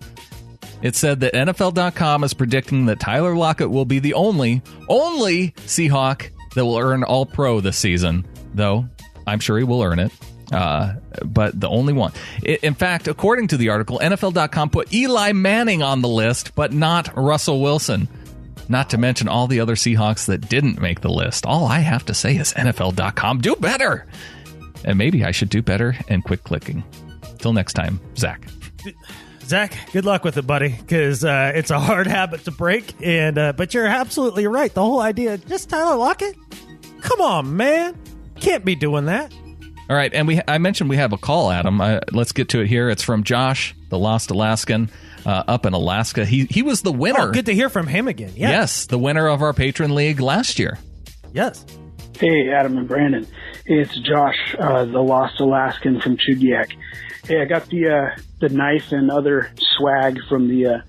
It said that NFL.com is predicting that Tyler Lockett will be the only Seahawk that will earn All-Pro this season, though I'm sure he will earn it. But the only one. In fact, according to the article, NFL.com put Eli Manning on the list, but not Russell Wilson. Not to mention all the other Seahawks that didn't make the list. All I have to say is NFL.com, do better. And maybe I should do better and quit clicking. Till next time, Zach. Zach, good luck with it, buddy, because it's a hard habit to break. And but you're absolutely right. The whole idea, just Tyler Lockett? Come on, man. Can't be doing that. All right, and I mentioned we have a call, Adam. Let's get to it here. It's from Josh, the Lost Alaskan, up in Alaska. He was the winner. Oh, good to hear from him again. Yes, the winner of our Patron League last year. Yes. Hey, Adam and Brandon. Hey, it's Josh, the Lost Alaskan from Chugiak. Hey, I got the knife and other swag from the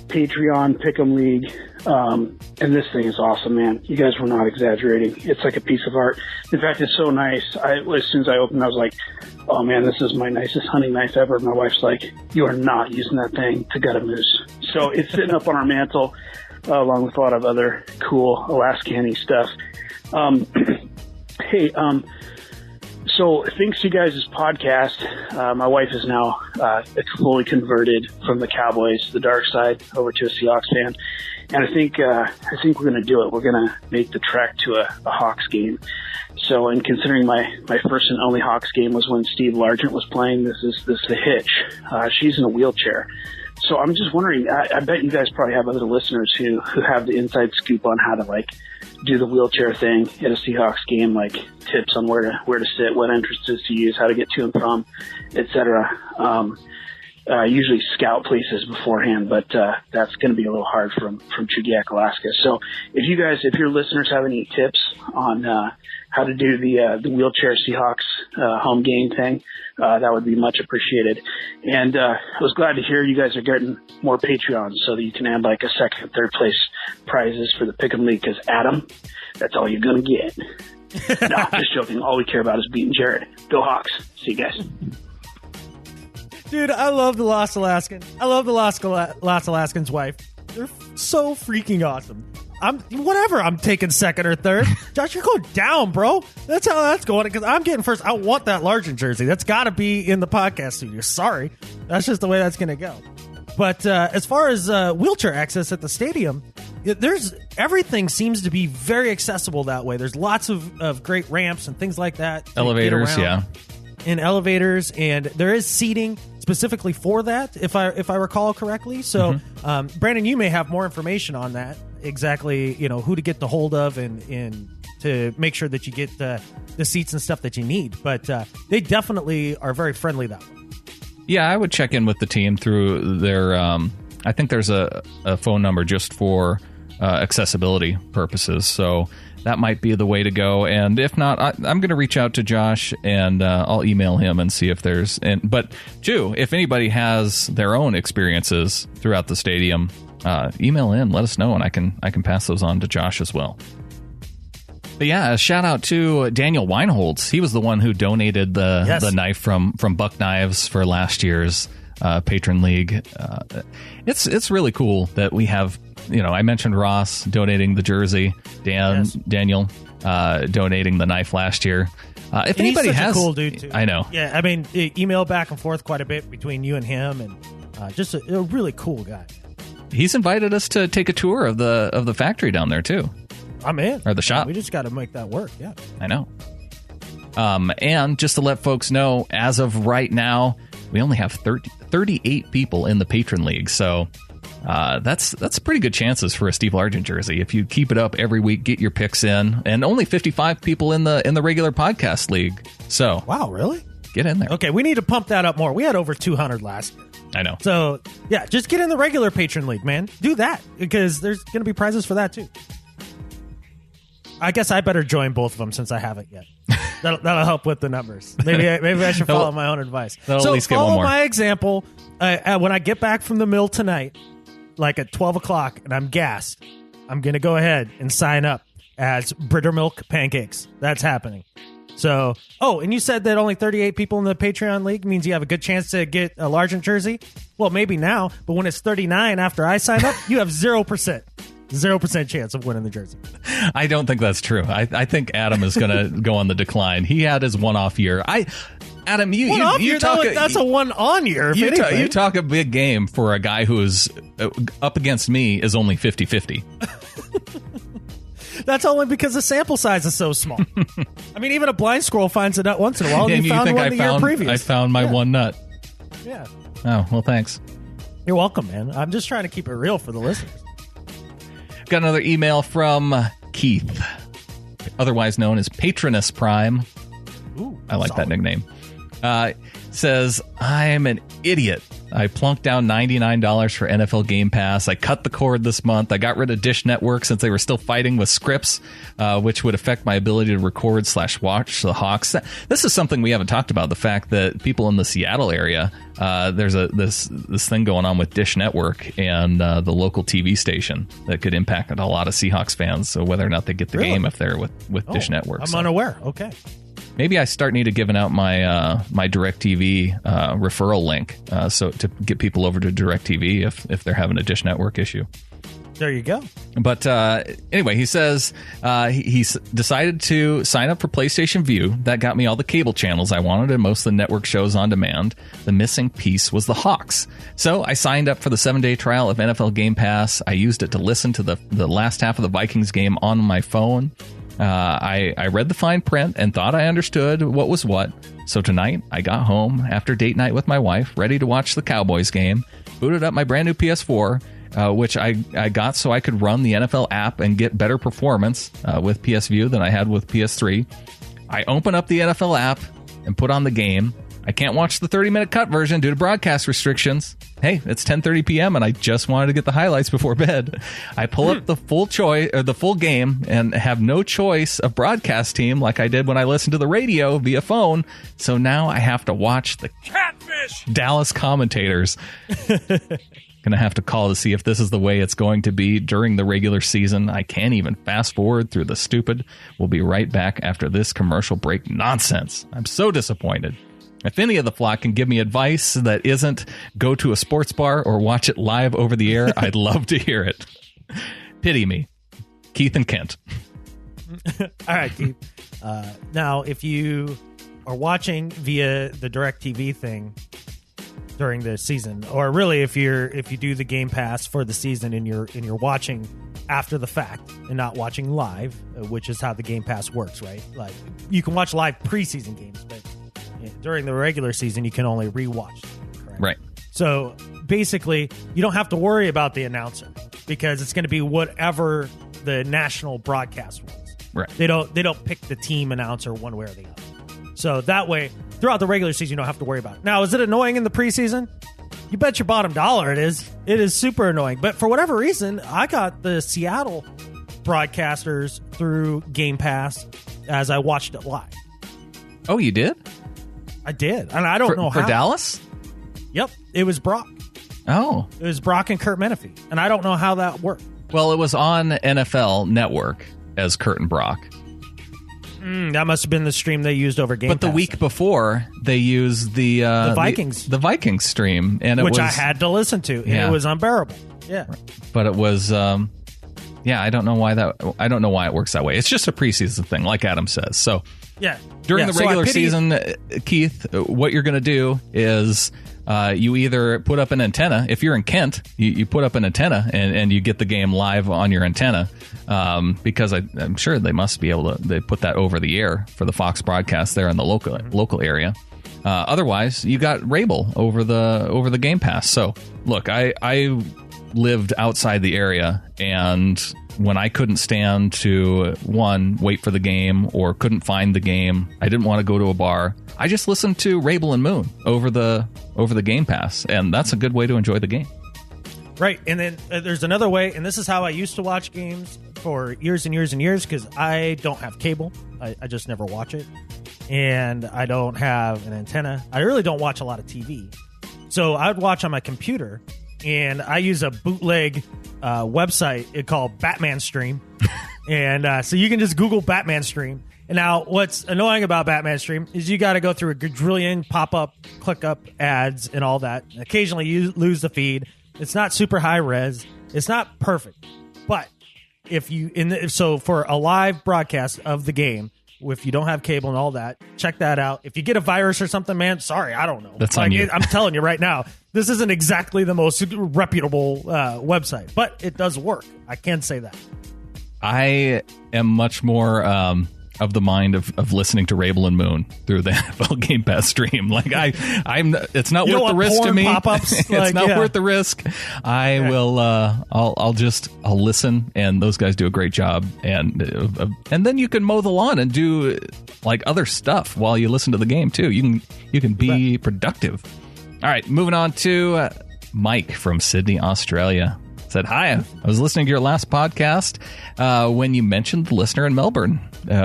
Patreon Pick'em League. And this thing is awesome, man. You guys were not exaggerating. It's like a piece of art. In fact, it's so nice. As soon as I opened, I was like, oh man, this is my nicest hunting knife ever. My wife's like, you are not using that thing to gut a moose. So it's sitting up on our mantle, along with a lot of other cool Alaskan-y stuff. Hey, so thanks to you guys' podcast, my wife is now fully converted from the Cowboys, the dark side, over to a Seahawks fan. And I think we're going to do it. We're going to make the trek to a Hawks game. So, and considering my first and only Hawks game was when Steve Largent was playing, this is the hitch. She's in a wheelchair. So I'm just wondering, I bet you guys probably have other listeners who have the inside scoop on how to like do the wheelchair thing at a Seahawks game, like tips on where to sit, what entrances to use, how to get to and from, etc. Usually scout places beforehand, but that's going to be a little hard from Chugiak, Alaska. So if your listeners have any tips on how to do the wheelchair Seahawks home game thing, that would be much appreciated. And I was glad to hear you guys are getting more Patreons so that you can add like a second, third place prizes for the Pick'em League. Because Adam, that's all you're going to get. No, just joking. All we care about is beating Jared. Go Hawks. See you guys. Dude, I love the Lost Alaskan. I love the Lost Alaskan's wife. They're so freaking awesome. I'm taking second or third. Josh, you're going down, bro. That's how that's going, because I'm getting first. I want that Largent jersey. That's got to be in the podcast studio. Sorry. That's just the way that's going to go. But as far as wheelchair access at the stadium, everything seems to be very accessible that way. There's lots of great ramps and things like that. Elevators, yeah. In elevators, and there is seating specifically for that, if I recall correctly. So, Brandon, you may have more information on that. Exactly, who to get the hold of and to make sure that you get the seats and stuff that you need. But they definitely are very friendly that way. Yeah, I would check in with the team through their. I think there's a phone number just for accessibility purposes, so that might be the way to go. And if not, I'm going to reach out to Josh and I'll email him and see if there's. But Jew, if anybody has their own experiences throughout the stadium, email in, let us know, and I can pass those on to Josh as well. But yeah, a shout out to Daniel Weinholtz. He was the one who donated the knife from Buck Knives for last year's Patron League. It's really cool that we have. I mentioned Ross donating the jersey, Daniel donating the knife last year. If anybody he's such has, a cool dude too. I know. Yeah, I mean, email back and forth quite a bit between you and him, and just a really cool guy. He's invited us to take a tour of the factory down there too. I'm in. Or the shop. We just got to make that work. Yeah, I know. And just to let folks know, as of right now, we only have 38 people in the Patron League, so. That's pretty good chances for a Steve Largent jersey if you keep it up every week, get your picks in, and only 55 people in the regular podcast league. So wow, really? Get in there. Okay, we need to pump that up more. We had over 200 last year. I know. So yeah, just get in the regular Patron League, man. Do that because there's going to be prizes for that too. I guess I better join both of them since I haven't yet. That'll help with the numbers. Maybe I should follow my own advice. So at least get follow one more. my example. When I get back from the mill tonight, like at 12 o'clock, and I'm gassed, I'm going to go ahead and sign up as Brittermilk Pancakes. That's happening. So, and you said that only 38 people in the Patreon League means you have a good chance to get a Largent jersey? Well, maybe now, but when it's 39 after I sign up, you have 0%. 0% chance of winning the jersey. I don't think that's true. I think Adam is going to go on the decline. He had his one-off year. Adam, you talk. That's a one-on year. You talk a big game for a guy who is up against me is only 50-50. That's only because the sample size is so small. I mean, even a blind squirrel finds a nut once in a while. And you found one the year previous. I found my one nut. Yeah. Oh, well, thanks. You're welcome, man. I'm just trying to keep it real for the listeners. Got another email from Keith, otherwise known as Patronus Prime. Ooh, I like solid. that nickname. Says, I'm an idiot. I plunked down $99 for NFL Game Pass. I cut the cord this month. I got rid of Dish Network since they were still fighting with scripts, which would affect my ability to record/watch the Hawks. This is something we haven't talked about, the fact that people in the Seattle area, there's this thing going on with Dish Network and the local TV station that could impact a lot of Seahawks fans, so whether or not they get the game if they're with Dish Network. I'm unaware. Okay. Maybe I need to giving out my my DirecTV referral link so to get people over to DirecTV if they're having a Dish Network issue. There you go. But anyway, he says he's decided to sign up for PlayStation Vue. That got me all the cable channels I wanted and most of the network shows on demand. The missing piece was the Hawks. So I signed up for the 7-day trial of NFL Game Pass. I used it to listen to the last half of the Vikings game on my phone. I read the fine print and thought I understood what was what. So tonight, I got home after date night with my wife, ready to watch the Cowboys game, booted up my brand new PS4, which I got so I could run the NFL app and get better performance with PS Vue than I had with PS3. I open up the NFL app and put on the game. I can't watch the 30-minute cut version due to broadcast restrictions. Hey, it's 10:30 p.m. and I just wanted to get the highlights before bed. I pull up the full game and have no choice of broadcast team like I did when I listened to the radio via phone. So now I have to watch the catfish Dallas commentators. Gonna have to call to see if this is the way it's going to be during the regular season. I can't even fast forward through the stupid. We'll be right back after this commercial break nonsense. I'm so disappointed. If any of the flock can give me advice that isn't go to a sports bar or watch it live over the air, I'd love to hear it. Pity me. Keith and Kent. All right, Keith. Now, if you are watching via the DirecTV thing during the season, or really if you do the Game Pass for the season and you're watching after the fact and not watching live, which is how the Game Pass works, right? Like you can watch live preseason games, but during the regular season, you can only rewatch them, correct? Right. So basically, you don't have to worry about the announcer because it's going to be whatever the national broadcast was. Right. They don't pick the team announcer one way or the other. So that way, throughout the regular season, you don't have to worry about it. Now, is it annoying in the preseason? You bet your bottom dollar it is. It is super annoying. But for whatever reason, I got the Seattle broadcasters through Game Pass as I watched it live. Oh, you did? I did. And I don't know how. For Dallas? Yep. It was Brock. Oh. It was Brock and Kurt Menefee. And I don't know how that worked. Well, it was on NFL Network as Kurt and Brock. That must have been the stream they used over Game Pass. But the week before, they used the Vikings. The Vikings stream. Which I had to listen to. And it was unbearable. Yeah. But it was... I don't know why it works that way. It's just a preseason thing, like Adam says. So yeah, during the regular season, Keith, what you're going to do is you either put up an antenna. If you're in Kent, you put up an antenna and you get the game live on your antenna, because I'm sure they must be able to. They put that over the air for the Fox broadcast there in the local area. Otherwise, you got Rabel over the Game Pass. So look, I lived outside the area, and when I couldn't stand to wait for the game or couldn't find the game, I didn't want to go to a bar, I just listened to Rabel and Moon over the Game Pass, and that's a good way to enjoy the game. Right. And then there's another way, and this is how I used to watch games for years and years and years, because I don't have cable. I just never watch it, and I don't have an antenna. I really don't watch a lot of TV, so I'd watch on my computer. And I use a bootleg website called Batman Stream. And so you can just Google Batman Stream. And now what's annoying about Batman Stream is you got to go through a quadrillion pop-up, click-up ads and all that. And occasionally you lose the feed. It's not super high res. It's not perfect. But so for a live broadcast of the game, if you don't have cable and all that, check that out. If you get a virus or something, man, sorry, I don't know. That's on you. I'm telling you right now, this isn't exactly the most reputable website, but it does work. I can say that. I am much more of the mind of listening to Rabel and Moon through the NFL Game Pass stream. Like it's not worth the risk to me. Pop-ups? It's not worth the risk. I will. I'll listen, and those guys do a great job. And then you can mow the lawn and do like other stuff while you listen to the game too. You can be productive. All right, moving on to Mike from Sydney, Australia. Said, hi, I was listening to your last podcast when you mentioned the listener in Melbourne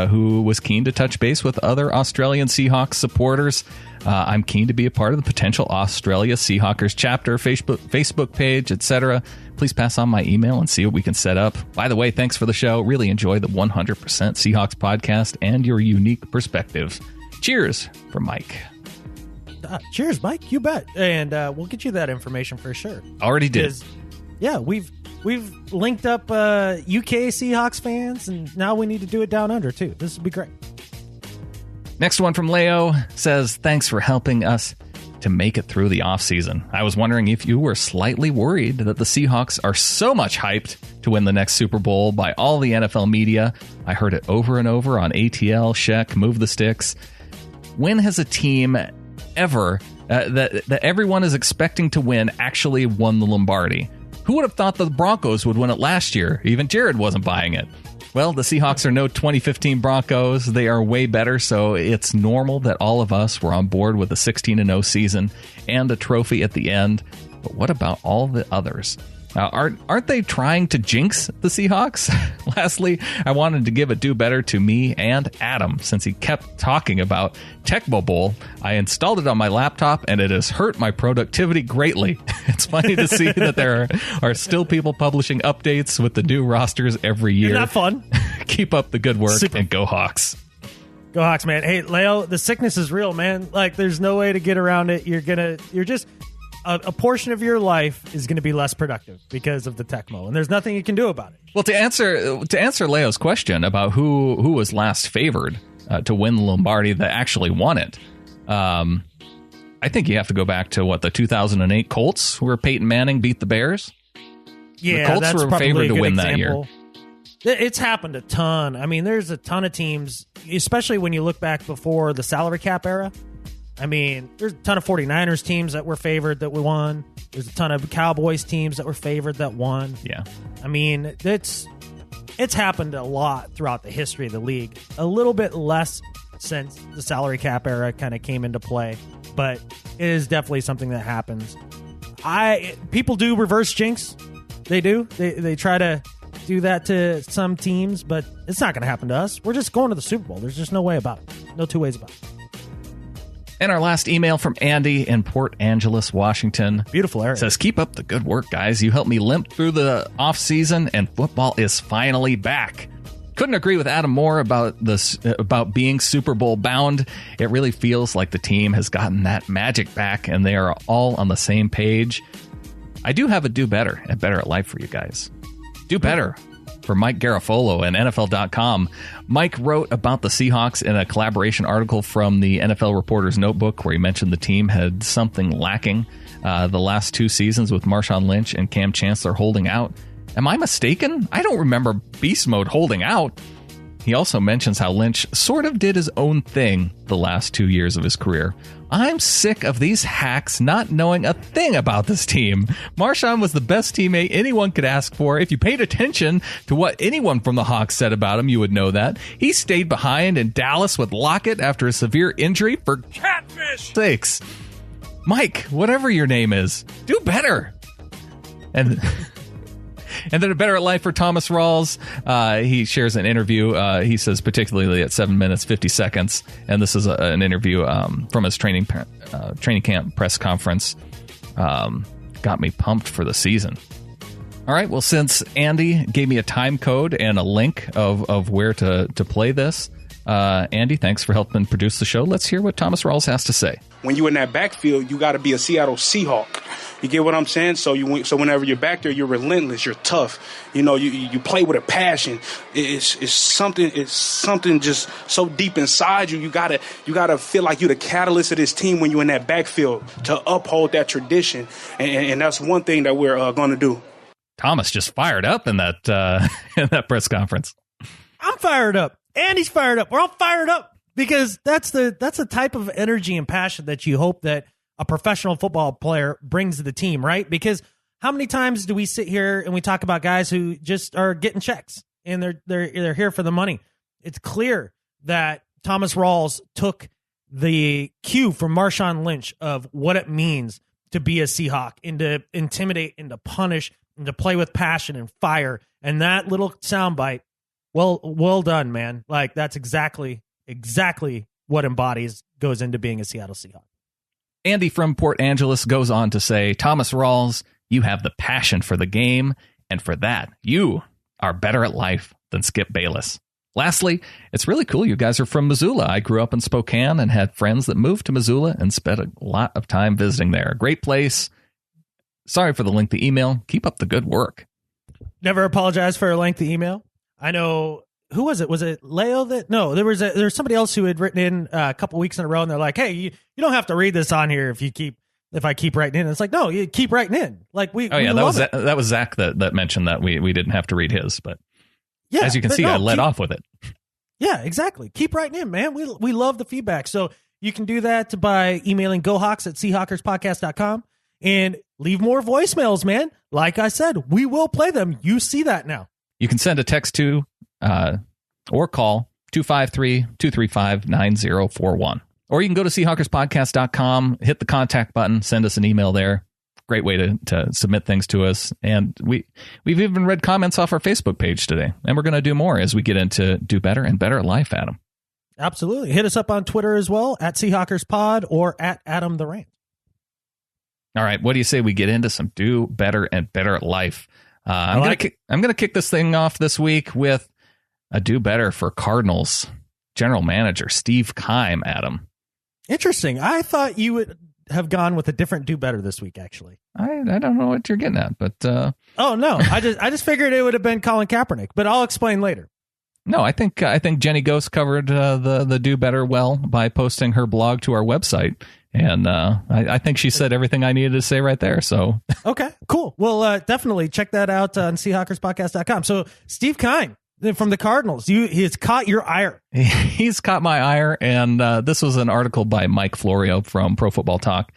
who was keen to touch base with other Australian Seahawks supporters. I'm keen to be a part of the potential Australia Seahawkers chapter, Facebook page, etc. Please pass on my email and see what we can set up. By the way, thanks for the show. Really enjoy the 100% Seahawks podcast and your unique perspectives. Cheers from Mike. Cheers, Mike. You bet. And we'll get you that information for sure. Already did. Yeah, we've linked up UK Seahawks fans, and now we need to do it down under, too. This would be great. Next one from Leo says, thanks for helping us to make it through the offseason. I was wondering if you were slightly worried that the Seahawks are so much hyped to win the next Super Bowl by all the NFL media. I heard it over and over on ATL, Sheck, Move the Sticks. When has a team ever that everyone is expecting to win actually won the Lombardi? Who would have thought the Broncos would win it last year? Even Jared wasn't buying it. Well, the Seahawks are no 2015 Broncos. They are way better, so it's normal that all of us were on board with a 16-0 season and a trophy at the end. But what about all the others? Aren't they trying to jinx the Seahawks? Lastly, I wanted to give a do better to me and Adam since he kept talking about Tecmo Bowl. I installed it on my laptop and it has hurt my productivity greatly. It's funny to see that there are still people publishing updates with the new rosters every year. Isn't that fun? Keep up the good work and go Hawks. Go Hawks, man. Hey, Leo, the sickness is real, man. Like, there's no way to get around it. You're just... A portion of your life is going to be less productive because of the Tecmo, and there's nothing you can do about it. Well, to answer Leo's question about who was last favored to win the Lombardi that actually won it, I think you have to go back to the 2008 Colts, where Peyton Manning beat the Bears. Yeah, the Colts that's were favored to win example. that year. It's happened a ton. I mean, there's a ton of teams, especially when you look back before the salary cap era. I mean, there's a ton of 49ers teams that were favored that we won. There's a ton of Cowboys teams that were favored that won. Yeah. I mean, It's happened a lot throughout the history of the league. A little bit less since the salary cap era kind of came into play, but it is definitely something that happens. People do reverse jinx. They do. They try to do that to some teams, but it's not going to happen to us. We're just going to the Super Bowl. There's just no way about it. No two ways about it. And our last email from Andy in Port Angeles, Washington. Beautiful area. Says, keep up the good work, guys. You helped me limp through the off season, and football is finally back. Couldn't agree with Adam more about this, about being Super Bowl bound. It really feels like the team has gotten that magic back, and they are all on the same page. I do have a do better and better at life for you guys. Do better for Mike Garafolo and NFL.com. Mike wrote about the Seahawks in a collaboration article from the NFL Reporter's Notebook, where he mentioned the team had something lacking the last 2 seasons with Marshawn Lynch and Cam Chancellor holding out. Am I mistaken? I don't remember Beast Mode holding out. He also mentions how Lynch sort of did his own thing the last 2 years of his career. I'm sick of these hacks not knowing a thing about this team. Marshawn was the best teammate anyone could ask for. If you paid attention to what anyone from the Hawks said about him, you would know that. He stayed behind in Dallas with Lockett after a severe injury for catfish sakes. Mike, whatever your name is, do better. And then a better life for Thomas Rawls. He shares an interview. He says particularly at 7 minutes, 50 seconds. And this is an interview from his training camp press conference. Got me pumped for the season. All right. Well, since Andy gave me a time code and a link of where to play this, Andy, thanks for helping produce the show. Let's hear what Thomas Rawls has to say. When you're in that backfield, you got to be a Seattle Seahawk. You get what I'm saying? So whenever you're back there, you're relentless. You're tough. You know, you play with a passion. It's something just so deep inside you. You gotta feel like you're the catalyst of this team when you're in that backfield to uphold that tradition. And that's one thing that we're going to do. Thomas just fired up in that press conference. I'm fired up. Andy's fired up. We're all fired up because that's the type of energy and passion that you hope that a professional football player brings to the team, right? Because how many times do we sit here and we talk about guys who just are getting checks and they're here for the money? It's clear that Thomas Rawls took the cue from Marshawn Lynch of what it means to be a Seahawk and to intimidate and to punish and to play with passion and fire. And that little soundbite, well done, man. Like that's exactly what goes into being a Seattle Seahawk. Andy from Port Angeles goes on to say, Thomas Rawls, you have the passion for the game, and for that, you are better at life than Skip Bayless. Lastly, it's really cool you guys are from Missoula. I grew up in Spokane and had friends that moved to Missoula and spent a lot of time visiting there. Great place. Sorry for the lengthy email. Keep up the good work. Never apologize for a lengthy email. I know. Who was it? Was it Leo that? No, there was somebody else who had written in a couple weeks in a row, and they're like, "Hey, you don't have to read this on here if I keep writing in." And it's like, no, you keep writing in. Like that was Zach that mentioned that we didn't have to read his, but yeah, as you can see, I led off with it. Yeah, exactly. Keep writing in, man. We love the feedback, so you can do that by emailing GoHawks@SeahawkersPodcast.com and leave more voicemails, man. Like I said, we will play them. You see that now. You can send a text to or call 253-235-9041. Or you can go to SeahawkersPodcast.com, hit the contact button, send us an email there. Great way to submit things to us. And we've even read comments off our Facebook page today. And we're going to do more as we get into Do Better and Better at Life, Adam. Absolutely. Hit us up on Twitter as well, @SeahawkersPod or @AdamTheRant. All right. What do you say we get into some Do Better and Better at Life? I'm going to kick this thing off this week with a do better for Cardinals general manager Steve Keim, Adam. Interesting. I thought you would have gone with a different do better this week, actually. I don't know what you're getting at, but oh no, I just figured it would have been Colin Kaepernick, but I'll explain later. No, I think Jenny Ghost covered the do better well by posting her blog to our website. And I think she said everything I needed to say right there. So okay, cool. Well, definitely check that out on SeahawkersPodcast.com. So Steve Keim from the Cardinals, he's caught your ire. He's caught my ire, and this was an article by Mike Florio from Pro Football Talk.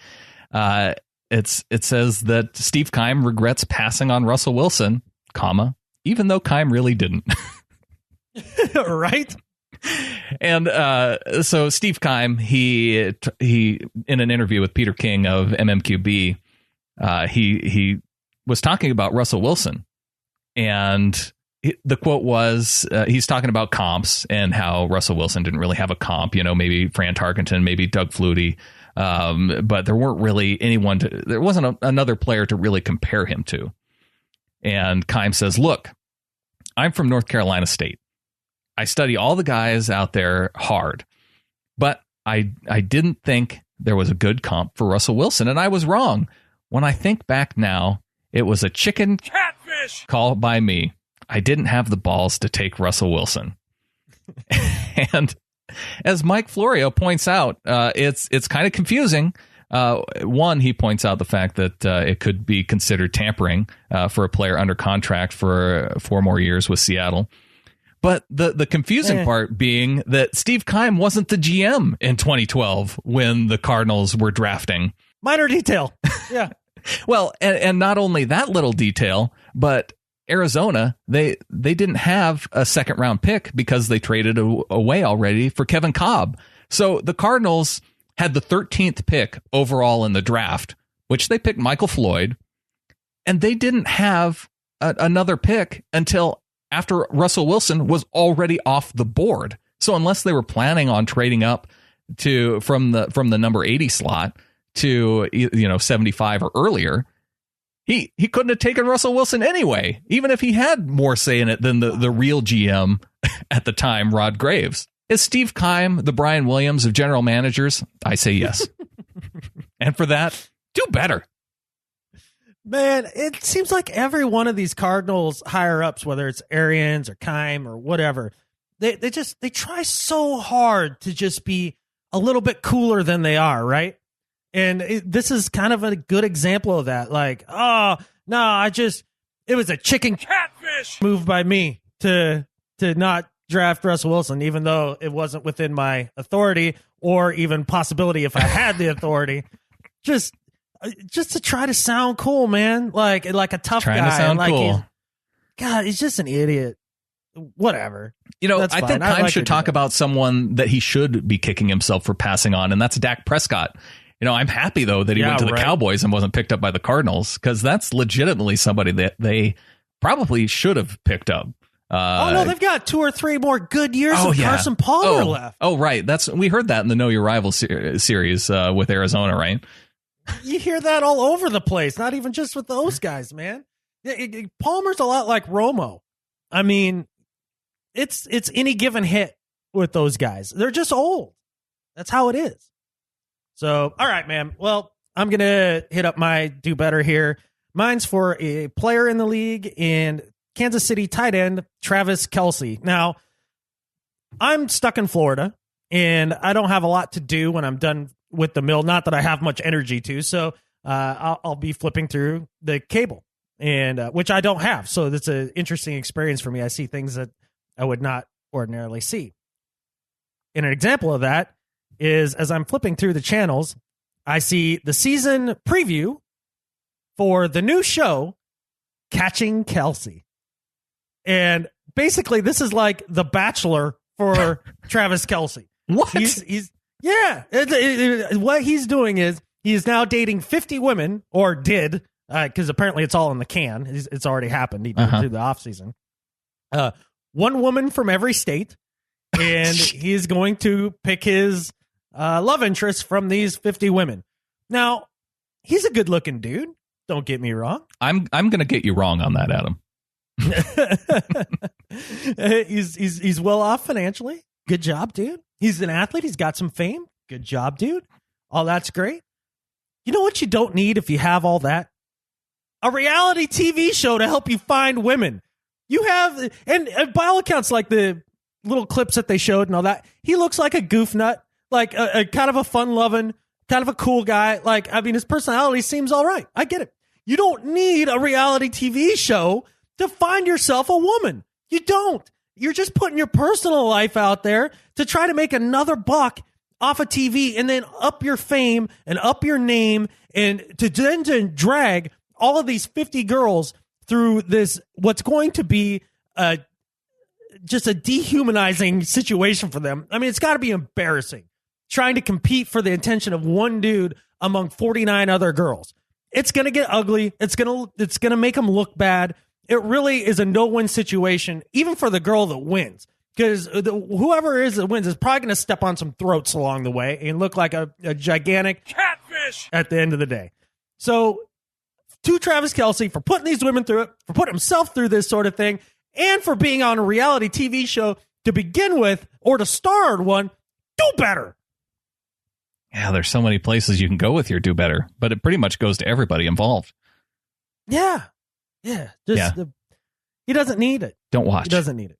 It says that Steve Keim regrets passing on Russell Wilson, even though Keim really didn't. Right? And so Steve Keim, he in an interview with Peter King of MMQB, he was talking about Russell Wilson, and the quote was, he's talking about comps and how Russell Wilson didn't really have a comp, maybe Fran Tarkenton, maybe Doug Flutie, but there weren't really there wasn't another player to really compare him to. And Keim says, look, I'm from North Carolina State. I study all the guys out there hard, but I didn't think there was a good comp for Russell Wilson, and I was wrong. When I think back now, it was a chicken catfish call by me. I didn't have the balls to take Russell Wilson. And as Mike Florio points out, it's kind of confusing. One, he points out the fact that it could be considered tampering for a player under contract for 4 more years with Seattle. But the confusing part being that Steve Keim wasn't the GM in 2012 when the Cardinals were drafting. Minor detail. Yeah. Well, and not only that little detail, but Arizona, they didn't have a second round pick because they traded away already for Kevin Kolb. So the Cardinals had the 13th pick overall in the draft, which they picked Michael Floyd, and they didn't have another pick until after Russell Wilson was already off the board. So unless they were planning on trading up from the number 80 slot to 75 or earlier, he couldn't have taken Russell Wilson anyway, even if he had more say in it than the real GM at the time, Rod Graves. Is Steve Keim the Brian Williams of general managers? I say yes. And for that, do better. Man, it seems like every one of these Cardinals higher ups, whether it's Arians or Keim or whatever, they try so hard to just be a little bit cooler than they are, right? And this is kind of a good example of that. Like, oh no, it was a chicken catfish move by me to not draft Russell Wilson, even though it wasn't within my authority or even possibility if I had the authority. Just to try to sound cool, man. Like a tough Trying guy. to sound cool. He's just an idiot. Whatever. That's I think Keim should talk about someone that he should be kicking himself for passing on, and that's Dak Prescott. I'm happy, though, that he went to the Cowboys and wasn't picked up by the Cardinals, because that's legitimately somebody that they probably should have picked up. No, they've got 2 or 3 more good years of Carson Palmer left. Oh, right. We heard that in the Know Your Rival series with Arizona, right? You hear that all over the place, not even just with those guys, man. Palmer's a lot like Romo. I mean, it's any given hit with those guys. They're just old. That's how it is. So, all right, man. Well, I'm going to hit up my do better here. Mine's for a player in the league and Kansas City tight end Travis Kelce. Now, I'm stuck in Florida, and I don't have a lot to do when I'm done with the mill. Not that I have much energy to, so I'll be flipping through the cable, and which I don't have. So that's an interesting experience for me. I see things that I would not ordinarily see. And an example of that is as I'm flipping through the channels, I see the season preview for the new show, Catching Kelce. And basically, this is like The Bachelor for Travis Kelce. What? What he's doing is he is now dating 50 women, or did, because apparently it's all in the can. It's already happened. He did it through the offseason. 1 woman from every state, and he's going to pick his love interest from these 50 women. Now, he's a good-looking dude. Don't get me wrong. I'm going to get you wrong on that, Adam. He's well off financially. Good job, dude. He's an athlete. He's got some fame. Good job, dude. All that's great. You know what you don't need if you have all that? A reality TV show to help you find women. You have, and by all accounts, like the little clips that they showed and all that, he looks like a goof nut, like a kind of a fun-loving, kind of a cool guy. Like, I mean, his personality seems all right. I get it. You don't need a reality TV show to find yourself a woman. You don't. You're just putting your personal life out there to try to make another buck off of TV and then up your fame and up your name and to then drag all of these 50 girls through this, what's going to be just a dehumanizing situation for them. I mean, it's got to be embarrassing trying to compete for the attention of one dude among 49 other girls. It's going to get ugly. It's going to make them look bad. It really is a no-win situation, even for the girl that wins, because whoever it is that wins is probably going to step on some throats along the way and look like a gigantic catfish at the end of the day. So to Travis Kelce for putting these women through it, for putting himself through this sort of thing, and for being on a reality TV show to begin with, or to star in one, do better. Yeah, there's so many places you can go with your do better, but it pretty much goes to everybody involved. Yeah. He doesn't need it. Don't watch. He doesn't need it.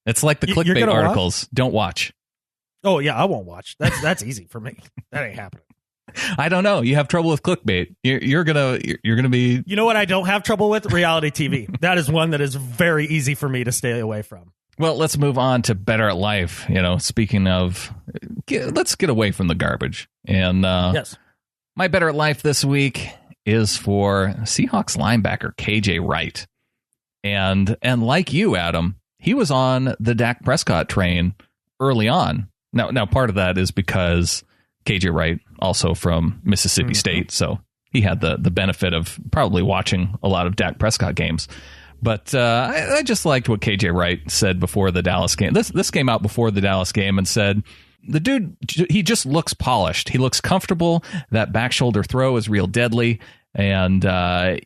It's like the clickbait articles. Watch? Don't watch. Oh, yeah, I won't watch. That's easy for me. That ain't happening. I don't know. You have trouble with clickbait. You're gonna be. You know what I don't have trouble with? Reality TV. That is one that is very easy for me to stay away from. Well, let's move on to Better at Life. Speaking of, let's get away from the garbage. And yes, my Better at Life this week is for Seahawks linebacker KJ Wright. And like you, Adam, he was on the Dak Prescott train early on. Now part of that is because KJ Wright also from Mississippi State, so he had the benefit of probably watching a lot of Dak Prescott games. But I just liked what KJ Wright said before the Dallas game. This came out before the Dallas game and said, the dude, he just looks polished. He looks comfortable. That back shoulder throw is real deadly. And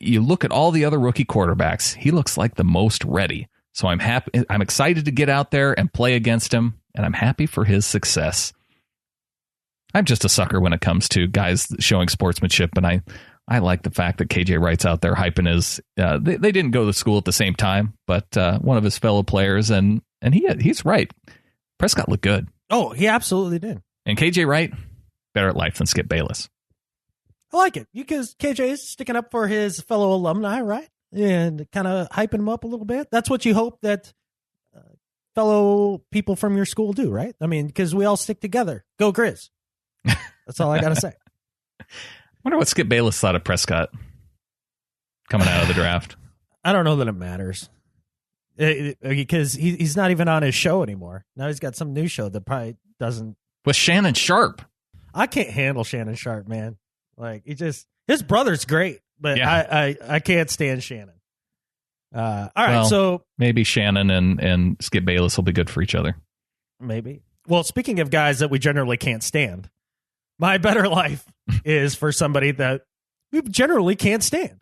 you look at all the other rookie quarterbacks, he looks like the most ready. So I'm happy. I'm excited to get out there and play against him, and I'm happy for his success. I'm just a sucker when it comes to guys showing sportsmanship, and I like the fact that KJ Wright's out there hyping his. They didn't go to school at the same time, but one of his fellow players, and he's right. Prescott looked good. Oh, he absolutely did. And KJ Wright, better at life than Skip Bayless. I like it because KJ is sticking up for his fellow alumni, right? And kind of hyping him up a little bit. That's what you hope that fellow people from your school do, right? I mean, because we all stick together. Go Grizz. That's all I got to say. I wonder what Skip Bayless thought of Prescott coming out of the draft. I don't know that it matters. Because he's not even on his show anymore. Now he's got some new show that probably doesn't. With Shannon Sharp. I can't handle Shannon Sharp, man. Like, his brother's great, but yeah. I can't stand Shannon. All right, so maybe Shannon and Skip Bayless will be good for each other. Maybe. Well, speaking of guys that we generally can't stand, my better life is for somebody that we generally can't stand.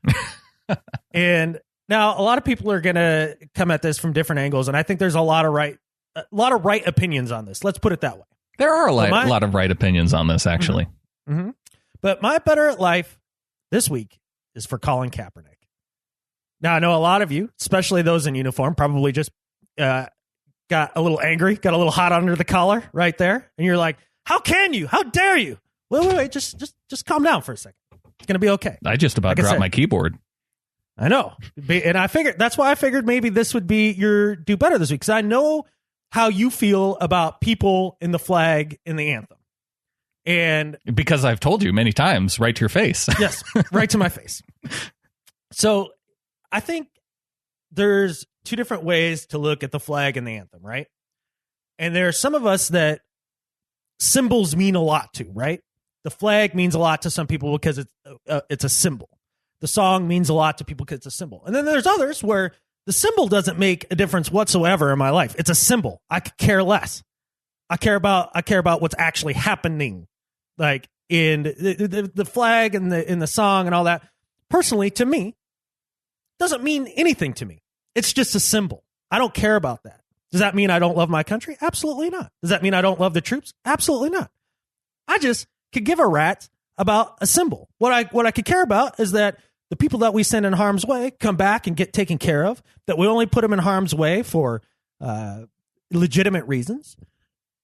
And now a lot of people are going to come at this from different angles, and I think there's a lot of right opinions on this. Let's put it that way. There are a lot of right opinions on this, actually. Mm-hmm. But my better at life this week is for Colin Kaepernick. Now, I know a lot of you, especially those in uniform, probably just got a little angry, got a little hot under the collar right there. And you're like, how can you? How dare you? Wait, just calm down for a second. It's going to be okay. I just about dropped my keyboard. I know. And that's why I figured maybe this would be your do better this week, because I know how you feel about people in the flag in the anthem. And because I've told you many times, right to your face. Yes, right to my face. So I think there's two different ways to look at the flag and the anthem, right? And there are some of us that symbols mean a lot to, right? The flag means a lot to some people because it's a symbol. The song means a lot to people because it's a symbol. And then there's others where the symbol doesn't make a difference whatsoever in my life. It's a symbol. I could care less. I care about what's actually happening, like in the flag and in the song and all that. Personally, to me, doesn't mean anything to me. It's just a symbol. I don't care about that. Does that mean I don't love my country? Absolutely not. Does that mean I don't love the troops? Absolutely not. I just could give a rat about a symbol. What I could care about is that the people that we send in harm's way come back and get taken care of, that we only put them in harm's way for legitimate reasons.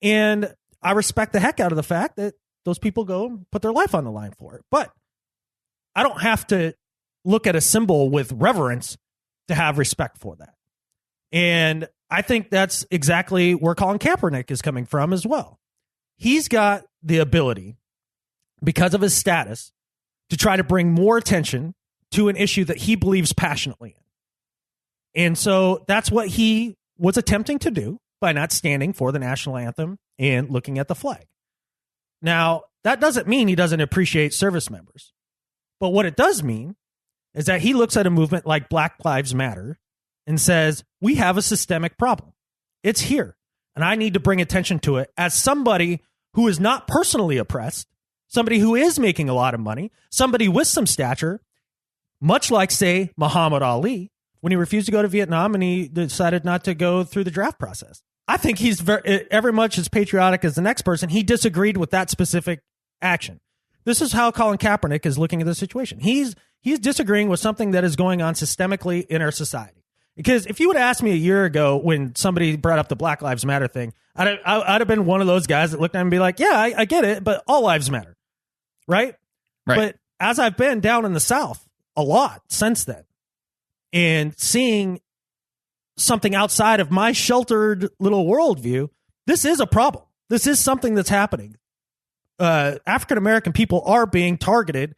And I respect the heck out of the fact that those people go and put their life on the line for it. But I don't have to look at a symbol with reverence to have respect for that. And I think that's exactly where Colin Kaepernick is coming from as well. He's got the ability, because of his status, to try to bring more attention to an issue that he believes passionately in. And so that's what he was attempting to do by not standing for the national anthem and looking at the flag. Now, that doesn't mean he doesn't appreciate service members. But what it does mean is that he looks at a movement like Black Lives Matter and says, we have a systemic problem. It's here. And I need to bring attention to it as somebody who is not personally oppressed, somebody who is making a lot of money, somebody with some stature, much like, say, Muhammad Ali, when he refused to go to Vietnam and he decided not to go through the draft process. I think he's every much as patriotic as the next person. He disagreed with that specific action. This is how Colin Kaepernick is looking at the situation. He's disagreeing with something that is going on systemically in our society. Because if you would ask me a year ago when somebody brought up the Black Lives Matter thing, I'd have been one of those guys that looked at him and be like, yeah, I get it, but all lives matter. Right? But as I've been down in the South a lot since then and seeing something outside of my sheltered little worldview, this is a problem. This is something that's happening. African-American people are being targeted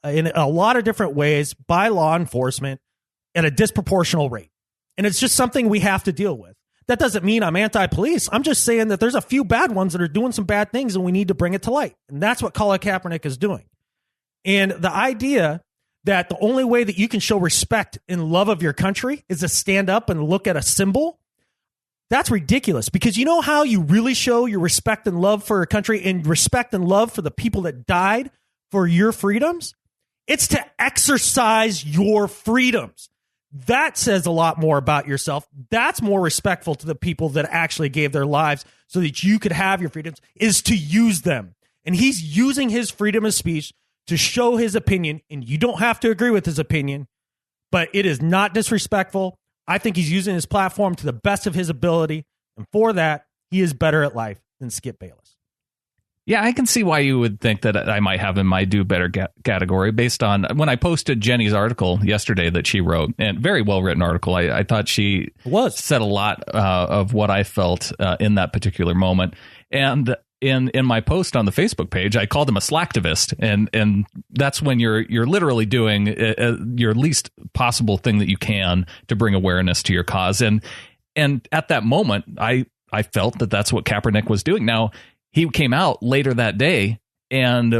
in a lot of different ways by law enforcement at a disproportional rate. And it's just something we have to deal with. That doesn't mean I'm anti-police. I'm just saying that there's a few bad ones that are doing some bad things and we need to bring it to light. And that's what Colin Kaepernick is doing. And the idea that the only way that you can show respect and love of your country is to stand up and look at a symbol, that's ridiculous. Because you know how you really show your respect and love for a country and respect and love for the people that died for your freedoms? It's to exercise your freedoms. That says a lot more about yourself. That's more respectful to the people that actually gave their lives so that you could have your freedoms, is to use them. And he's using his freedom of speech to show his opinion, and you don't have to agree with his opinion, but it is not disrespectful. I think he's using his platform to the best of his ability, and for that, he is better at life than Skip Bayless. Yeah, I can see why you would think that I might have in my do better category based on when I posted Jenny's article yesterday that she wrote, and very well written article. I thought she said a lot of what I felt in that particular moment. And in my post on the Facebook page, I called him a slacktivist, and that's when you're literally doing your least possible thing that you can to bring awareness to your cause. And at that moment, I felt that that's what Kaepernick was doing. Now, he came out later that day and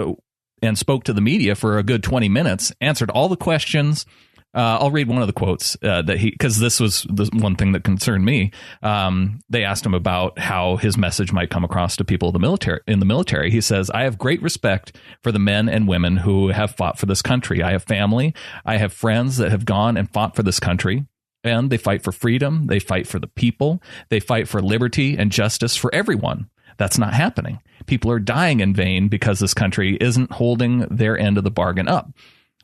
spoke to the media for a good 20 minutes, answered all the questions. I'll read one of the quotes because this was the one thing that concerned me. They asked him about how his message might come across to people in the military. He says, "I have great respect for the men and women who have fought for this country. I have family. I have friends that have gone and fought for this country. And they fight for freedom. They fight for the people. They fight for liberty and justice for everyone. That's not happening. People are dying in vain because this country isn't holding their end of the bargain up.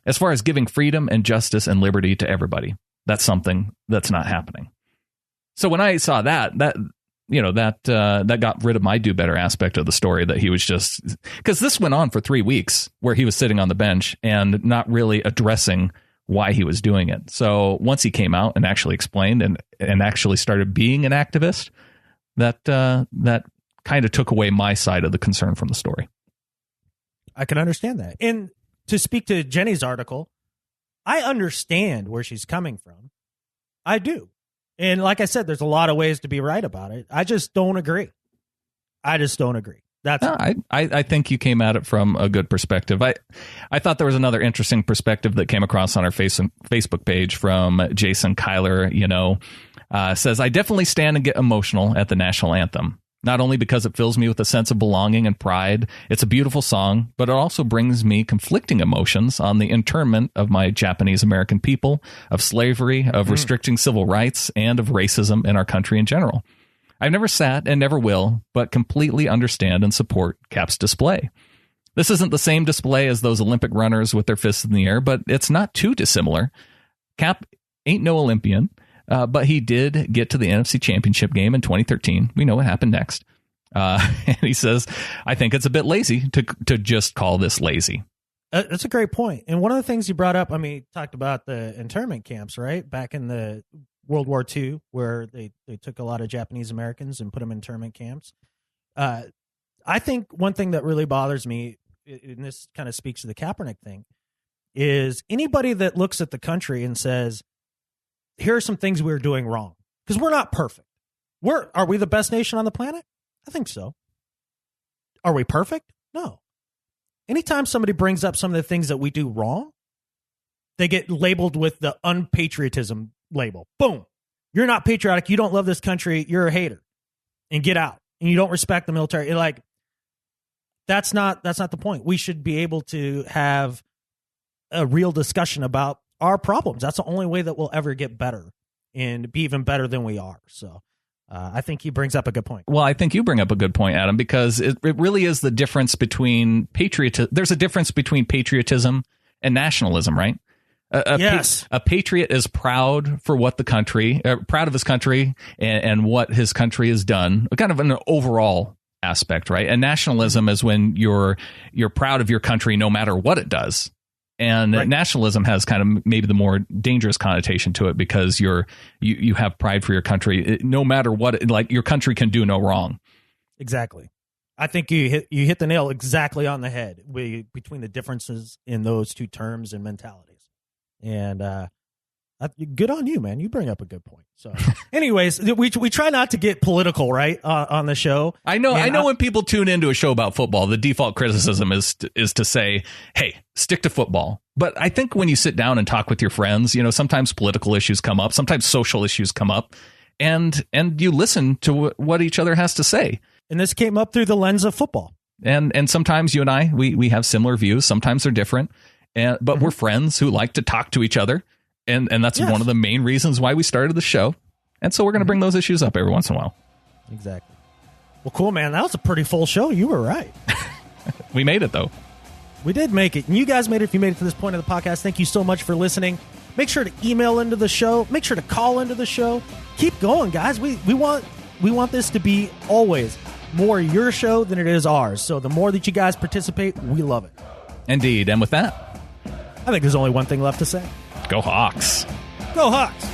As far as giving freedom and justice and liberty to everybody, that's something that's not happening." So when I saw that got rid of my do better aspect of the story, that he was just, because this went on for 3 weeks where he was sitting on the bench and not really addressing why he was doing it. So once he came out and actually explained and actually started being an activist, that kind of took away my side of the concern from the story. I can understand that. And to speak to Jenny's article, I understand where she's coming from. I do. And like I said, there's a lot of ways to be right about it. I just don't agree. That's I think you came at it from a good perspective. I thought there was another interesting perspective that came across on our Facebook page from Jason Kyler, says, "I definitely stand and get emotional at the national anthem. Not only because it fills me with a sense of belonging and pride, it's a beautiful song, but it also brings me conflicting emotions on the internment of my Japanese American people, of slavery, of restricting civil rights, and of racism in our country in general. I've never sat and never will, but completely understand and support Cap's display. This isn't the same display as those Olympic runners with their fists in the air, but it's not too dissimilar. Cap ain't no Olympian. But he did get to the NFC Championship game in 2013. We know what happened next. And he says, I think it's a bit lazy to just call this lazy." That's a great point. And one of the things you brought up, he talked about the internment camps, right? Back in the World War II, where they took a lot of Japanese Americans and put them in internment camps. I think one thing that really bothers me, and this kind of speaks to the Kaepernick thing, is anybody that looks at the country and says, here are some things we're doing wrong. Because we're not perfect. Are we the best nation on the planet? I think so. Are we perfect? No. Anytime somebody brings up some of the things that we do wrong, they get labeled with the unpatriotism label. Boom. You're not patriotic. You don't love this country. You're a hater. And get out. And you don't respect the military. Like, that's not the point. We should be able to have a real discussion about our problems. That's the only way that we'll ever get better and be even better than we are. So I think he brings up a good point. Well, I think you bring up a good point, Adam, because it really is the difference between there's a difference between patriotism and nationalism, right? Yes. A patriot is proud for what the country, proud of his country and what his country has done, kind of an overall aspect, right? And nationalism is when you're proud of your country no matter what it does. And right. Nationalism has kind of maybe the more dangerous connotation to it because you have pride for your country no matter what, like your country can do no wrong. Exactly. I think you hit the nail exactly on the head between the differences in those two terms and mentalities. And good on you, man. You bring up a good point. So, anyways, we try not to get political, right, on the show. I know when people tune into a show about football, the default criticism is to say, "Hey, stick to football." But I think when you sit down and talk with your friends, sometimes political issues come up, sometimes social issues come up, and you listen to what each other has to say. And this came up through the lens of football. And sometimes you and I we have similar views. Sometimes they're different. But we're friends who like to talk to each other. And that's one of the main reasons why we started the show. And so we're going to bring those issues up every once in a while. Exactly. Well, cool, man. That was a pretty full show. You were right. We made it, though. We did make it. And you guys made it if you made it to this point of the podcast. Thank you so much for listening. Make sure to email into the show. Make sure to call into the show. Keep going, guys. We want this to be always more your show than it is ours. So the more that you guys participate, we love it. Indeed. And with that, I think there's only one thing left to say. Go Hawks. Go Hawks.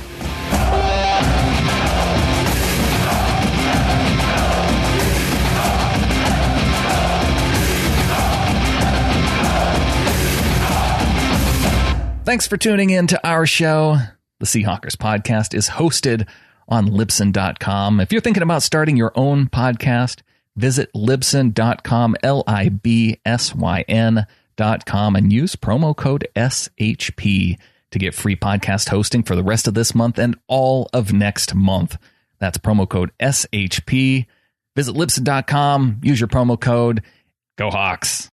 Thanks for tuning in to our show. The Seahawkers podcast is hosted on Libsyn.com. If you're thinking about starting your own podcast, visit Libsyn.com, Libsyn.com, and use promo code SHP to get free podcast hosting for the rest of this month and all of next month. That's promo code SHP. Visit Libsyn.com, use your promo code. Go Hawks.